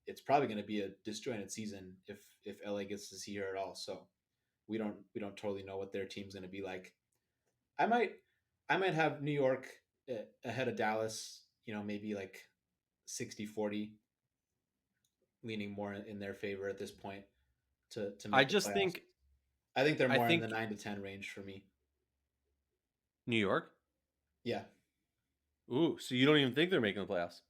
it's probably going to be a disjointed season if LA gets to see her at all. So we don't totally know what their team's going to be like. I might I might have New York ahead of Dallas. Maybe like 60-40, leaning more in their favor at this point to I make the just playoffs. think, I think they're I more in the think 9 to 10 range for me. New York. Yeah, Ooh, so you don't even think they're making the playoffs?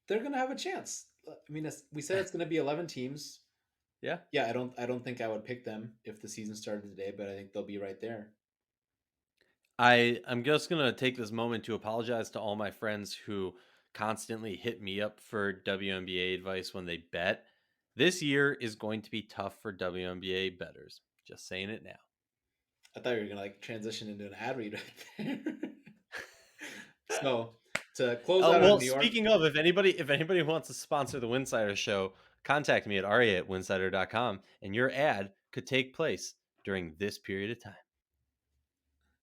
they're gonna have a chance. I mean, we said it's gonna be 11 teams. Yeah. Yeah, I don't think I would pick them if the season started today, but I think they'll be right there. I'm just gonna take this moment to apologize to all my friends who constantly hit me up for WNBA advice when they bet. This year is going to be tough for WNBA bettors. Just saying it now. I thought you were gonna like transition into an ad read right there. So to close out on Well, New York, speaking of, if anybody wants to sponsor the Winsidr show, contact me at Aryeh at winsidr.com, and your ad could take place during this period of time.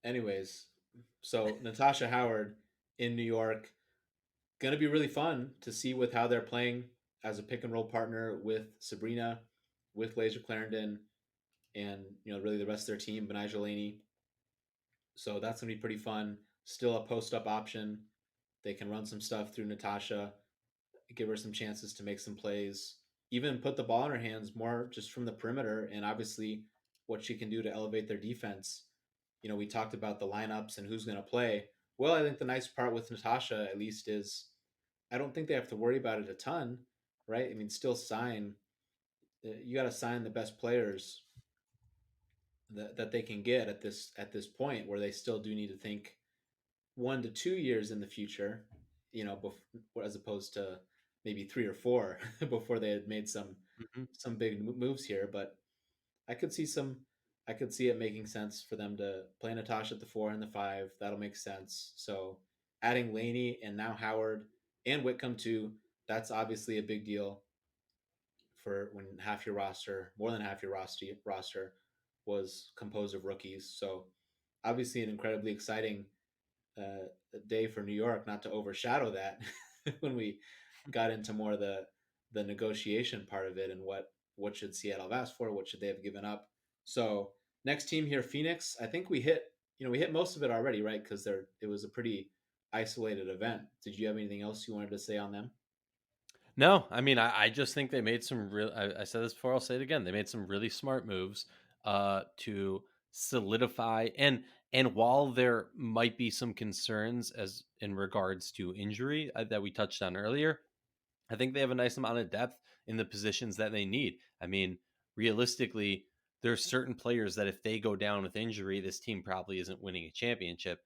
anyways, so Natasha Howard in New York, gonna be really fun to see with how they're playing as a pick and roll partner with Sabrina, with Laser Clarendon, and really the rest of their team, Benijah Laney. So that's gonna be pretty fun. Still a post up option. They can run some stuff through Natasha, give her some chances to make some plays, even put the ball in her hands more just from the perimeter, and obviously what she can do to elevate their defense. We talked about the lineups and who's going to play. Well, I think the nice part with Natasha, at least, is I don't think they have to worry about it a ton, right? I mean, still sign. You got to sign the best players that they can get at this point, where they still do need to think 1 to 2 years in the future, as opposed to maybe 3 or 4 before they had made some Mhm. some big moves here. But I could see some, I could see it making sense for them to play Natasha at the 4 and the 5. That'll make sense. So adding Laney and now Howard and Whitcomb too, that's obviously a big deal for when half your roster, more than half your roster was composed of rookies. So obviously an incredibly exciting day for New York, not to overshadow that when we got into more of the negotiation part of it and what should Seattle have asked for, what should they have given up. So next team here, Phoenix. I think we hit we hit most of it already, right? Because it was a pretty isolated event. Did you have anything else you wanted to say on them? No, I mean, I just think they made some real. I said this before. I'll say it again. They made some really smart moves to solidify and while there might be some concerns as in regards to injury that we touched on earlier, I think they have a nice amount of depth in the positions that they need. I mean, realistically, there's certain players that if they go down with injury, this team probably isn't winning a championship.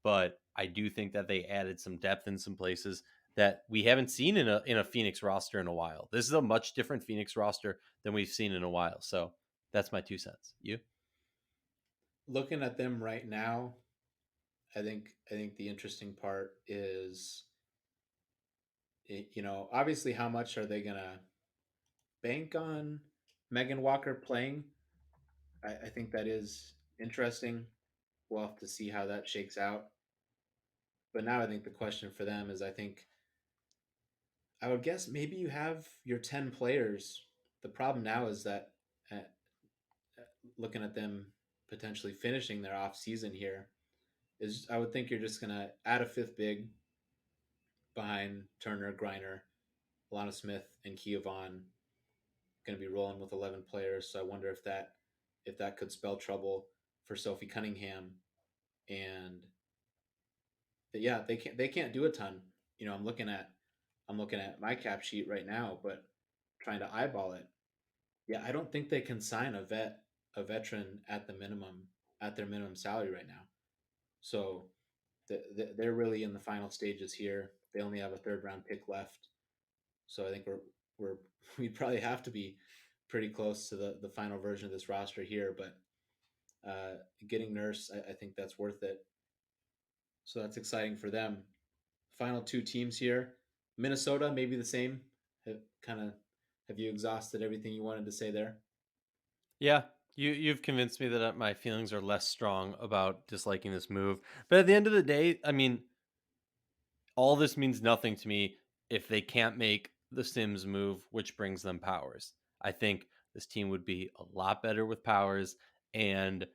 But I do think that they added some depth in some places that we haven't seen in a Phoenix roster in a while. This is a much different Phoenix roster than we've seen in a while. So that's my 2 cents. You? Looking at them right now, I think the interesting part is, obviously how much are they gonna bank on Megan Walker playing? I think that is interesting. We'll have to see how that shakes out. But now I think the question for them is, I would guess maybe you have your 10 players. The problem now is that, uh, looking at them potentially finishing their off season here, is I would think you're just gonna add a fifth big behind Turner, Griner, Alana Smith, and Kia Vaughn. Going to be rolling with 11 players, so I wonder if that could spell trouble for Sophie Cunningham. And yeah, they can't do a ton. I'm looking at my cap sheet right now, but trying to eyeball it. Yeah, I don't think they can sign a veteran at their minimum salary right now. So they're really in the final stages here. They only have a third round pick left, so I think we're we'd probably have to be pretty close to the final version of this roster here. But getting Nurse, I think that's worth it. So that's exciting for them. Final two teams here. Minnesota, maybe the same. Kind of, have you exhausted everything you wanted to say there? Yeah. You've convinced me that my feelings are less strong about disliking this move. But at the end of the day, I mean, all this means nothing to me if they can't make the Sims move, which brings them Powers. I think this team would be a lot better with Powers. And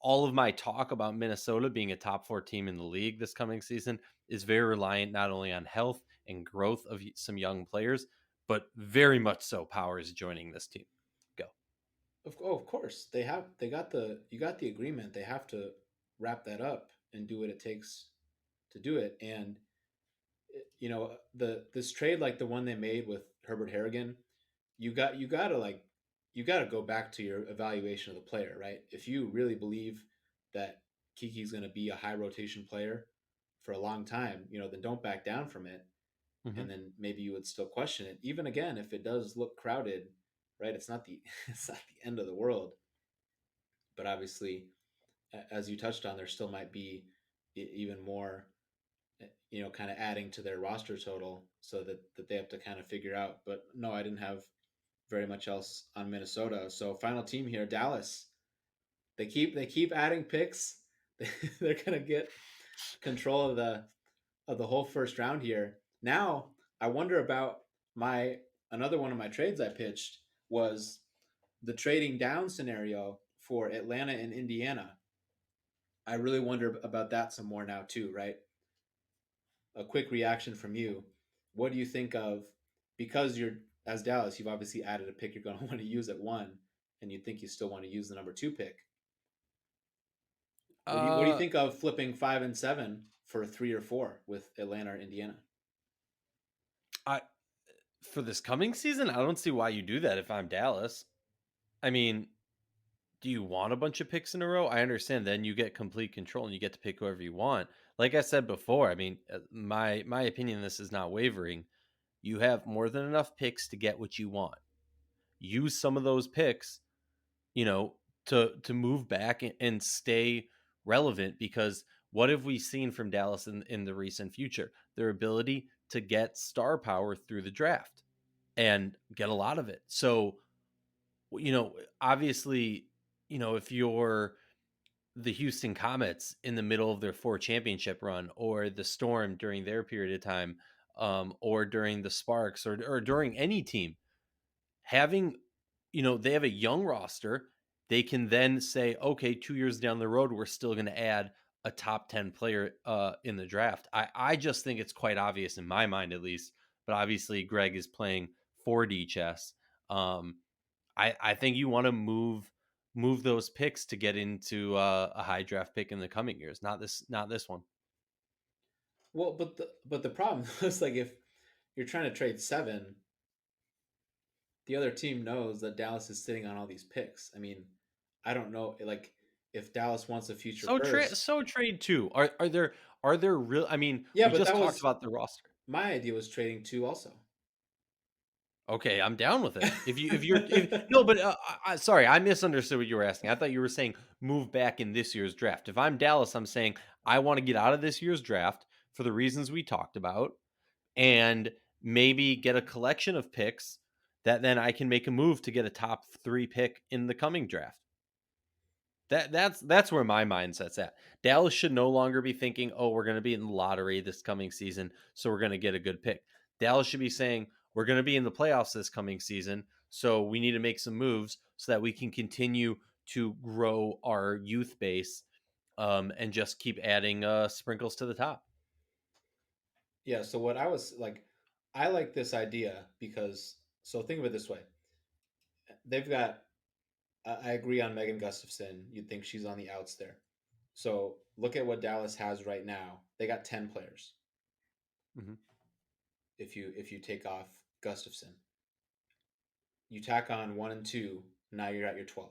all of my talk about Minnesota being a top 4 team in the league this coming season is very reliant not only on health and growth of some young players, but very much so Powers joining this team. Go. Of course, you got the agreement. They have to wrap that up and do what it takes to do it. And this trade, like the one they made with Herbert Harrigan, you gotta go back to your evaluation of the player, right? If you really believe that Kiki's going to be a high rotation player for a long time, then don't back down from it, Mm-hmm. and then maybe you would still question it. Even again, if it does look crowded, right? It's not the it's not the end of the world, but obviously, as you touched on, there still might be even more, kind of adding to their roster total, so that they have to kind of figure out. But no, I didn't have very much else on Minnesota. So final team here, Dallas. They keep adding picks. They're gonna get control of the whole first round here. Now I wonder about my another one of my trades I pitched was the trading down scenario for Atlanta and Indiana. I really wonder about that some more now too, right? A quick reaction from you. What do you think of, because you're, as Dallas, you've obviously added a pick you're going to want to use at one, and you think you still want to use the number two pick. What do you Uh, think of flipping 5 and 7 for 3 or 4 with Atlanta or Indiana? I for this coming season, I don't see why you do that if I'm Dallas. I mean, do you want a bunch of picks in a row? I understand. Then you get complete control and you get to pick whoever you want. Like I said before, I mean, my opinion on this is not wavering. You have more than enough picks to get what you want. Use some of those picks, you know, to move back and stay relevant. Because what have we seen from Dallas in the recent future? Their ability to get star power through the draft and get a lot of it. So, obviously, if you're the Houston Comets in the middle of their 4 championship run, or the Storm during their period of time, or during the Sparks, or during any team, having, they have a young roster they can then say, okay, 2 years down the road, we're still going to add a top 10 player in the draft. I just think it's quite obvious in my mind, at least. But obviously, Greg is playing 4D chess. Um, I think you want to move those picks to get into a high draft pick in the coming years. Not this one. Well, but the problem is like if you're trying to trade 7, the other team knows that Dallas is sitting on all these picks. I mean, I don't know, like if Dallas wants a future first. So trade two. Are there real? I mean, Yeah, we but just that talked was about the roster. my idea was trading 2 also. Okay, I'm down with it. If you're if no, but sorry, I misunderstood what you were asking. I thought you were saying move back in this year's draft. If I'm Dallas, I'm saying I want to get out of this year's draft for the reasons we talked about, and maybe get a collection of picks that then I can make a move to get a top 3 pick in the coming draft. That's where my mindset's at. Dallas should no longer be thinking, "Oh, we're going to be in the lottery this coming season, so we're going to get a good pick." Dallas should be saying, "We're going to be in the playoffs this coming season, so we need to make some moves so that we can continue to grow our youth base, and just keep adding sprinkles to the top." Yeah, so what I was like, I like this idea because, so think of it this way. They've got, I agree on Megan Gustafson. You'd think she's on the outs there. So look at what Dallas has right now. They got 10 players. Hmm. If you take off Gustafson, you tack on 1 and 2, now you're at your 12.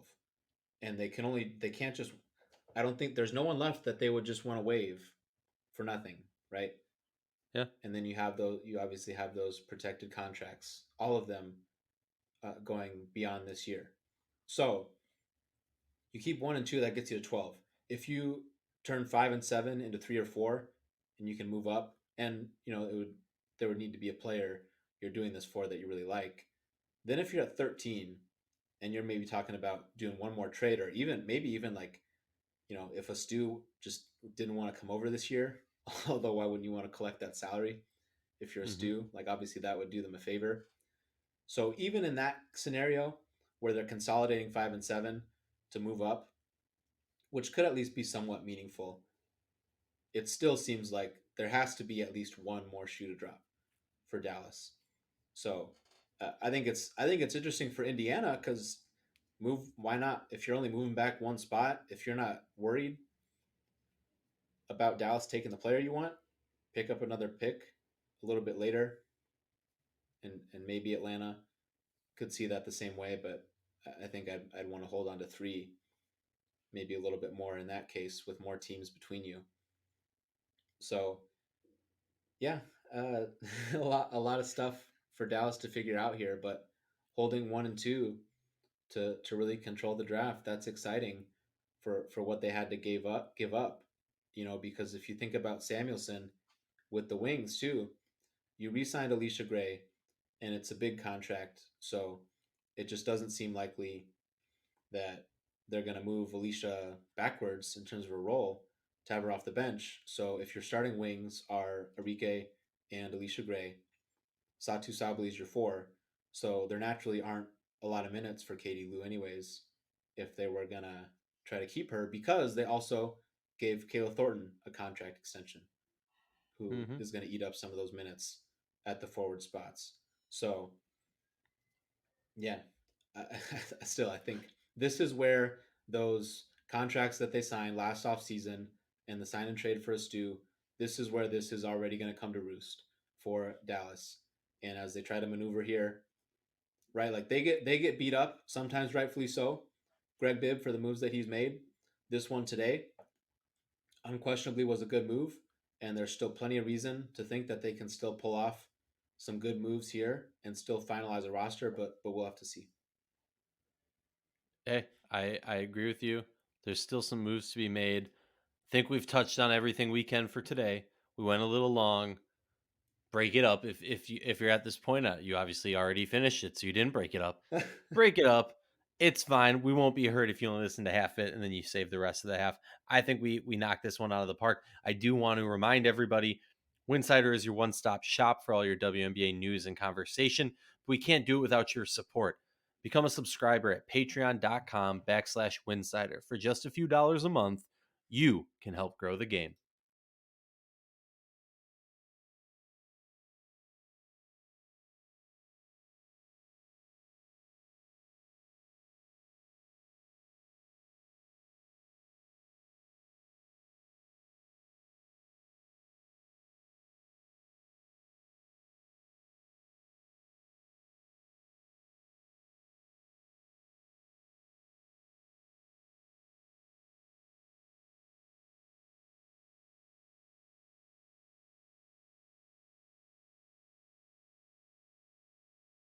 And they can't just, I don't think there's no one left that they would just want to waive for nothing, right? Yeah. And then you obviously have those protected contracts, all of them going beyond this year. So you keep 1 and 2, that gets you to 12. If you turn 5 and 7 into 3 or 4, and you can move up, and there would need to be a player you're doing this for that you really like. Then if you're at 13 and you're maybe talking about doing one more trade, or even like, if a Stu just didn't want to come over this year, although why wouldn't you want to collect that salary if you're a Hmm. Stu? Like obviously that would do them a favor. So even in that scenario where they're consolidating 5 and 7 to move up, which could at least be somewhat meaningful, it still seems like there has to be at least one more shoe to drop for Dallas. So I think it's interesting for Indiana because move why not, if you're only moving back one spot, if you're not worried about Dallas taking the player you want, pick up another pick a little bit later, and maybe Atlanta could see that the same way, but I think I'd want to hold on to 3, maybe a little bit more in that case with more teams between you. So yeah, uh, a lot of stuff for Dallas to figure out here, but holding 1 and 2 to really control the draft, that's exciting for what they had to give up. Because if you think about Samuelson with the Wings too, you re-signed Alicia Gray, and it's a big contract, so it just doesn't seem likely that they're going to move Alicia backwards in terms of a role to have her off the bench. So if your starting wings are Aryeh and Alicia Gray, Satu Sabli is your 4. So there naturally aren't a lot of minutes for Katie Lou, anyways, if they were going to try to keep her, because they also gave Kayla Thornton a contract extension, who Hmm. is going to eat up some of those minutes at the forward spots. So yeah, still, I think this is where those contracts that they signed last offseason and the sign and trade for a Stu, this is where this is already going to come to roost for Dallas. And as they try to maneuver here, right, like they get beat up sometimes, rightfully so. Greg Bibb for the moves that he's made. This one today unquestionably was a good move, and there's still plenty of reason to think that they can still pull off some good moves here and still finalize a roster, but we'll have to see. Hey, I agree with you. There's still some moves to be made. Think we've touched on everything we can for today. We went a little long. Break it up if you're at this point. You obviously already finished it, so you didn't break it up. Break it up. It's fine. We won't be hurt if you only listen to half it and then you save the rest of the half. I think we knocked this one out of the park. I do want to remind everybody, Winsidr is your one-stop shop for all your WNBA news and conversation. But we can't do it without your support, Become a subscriber at patreon.com/Winsidr. For just a few dollars a month, you can help grow the game.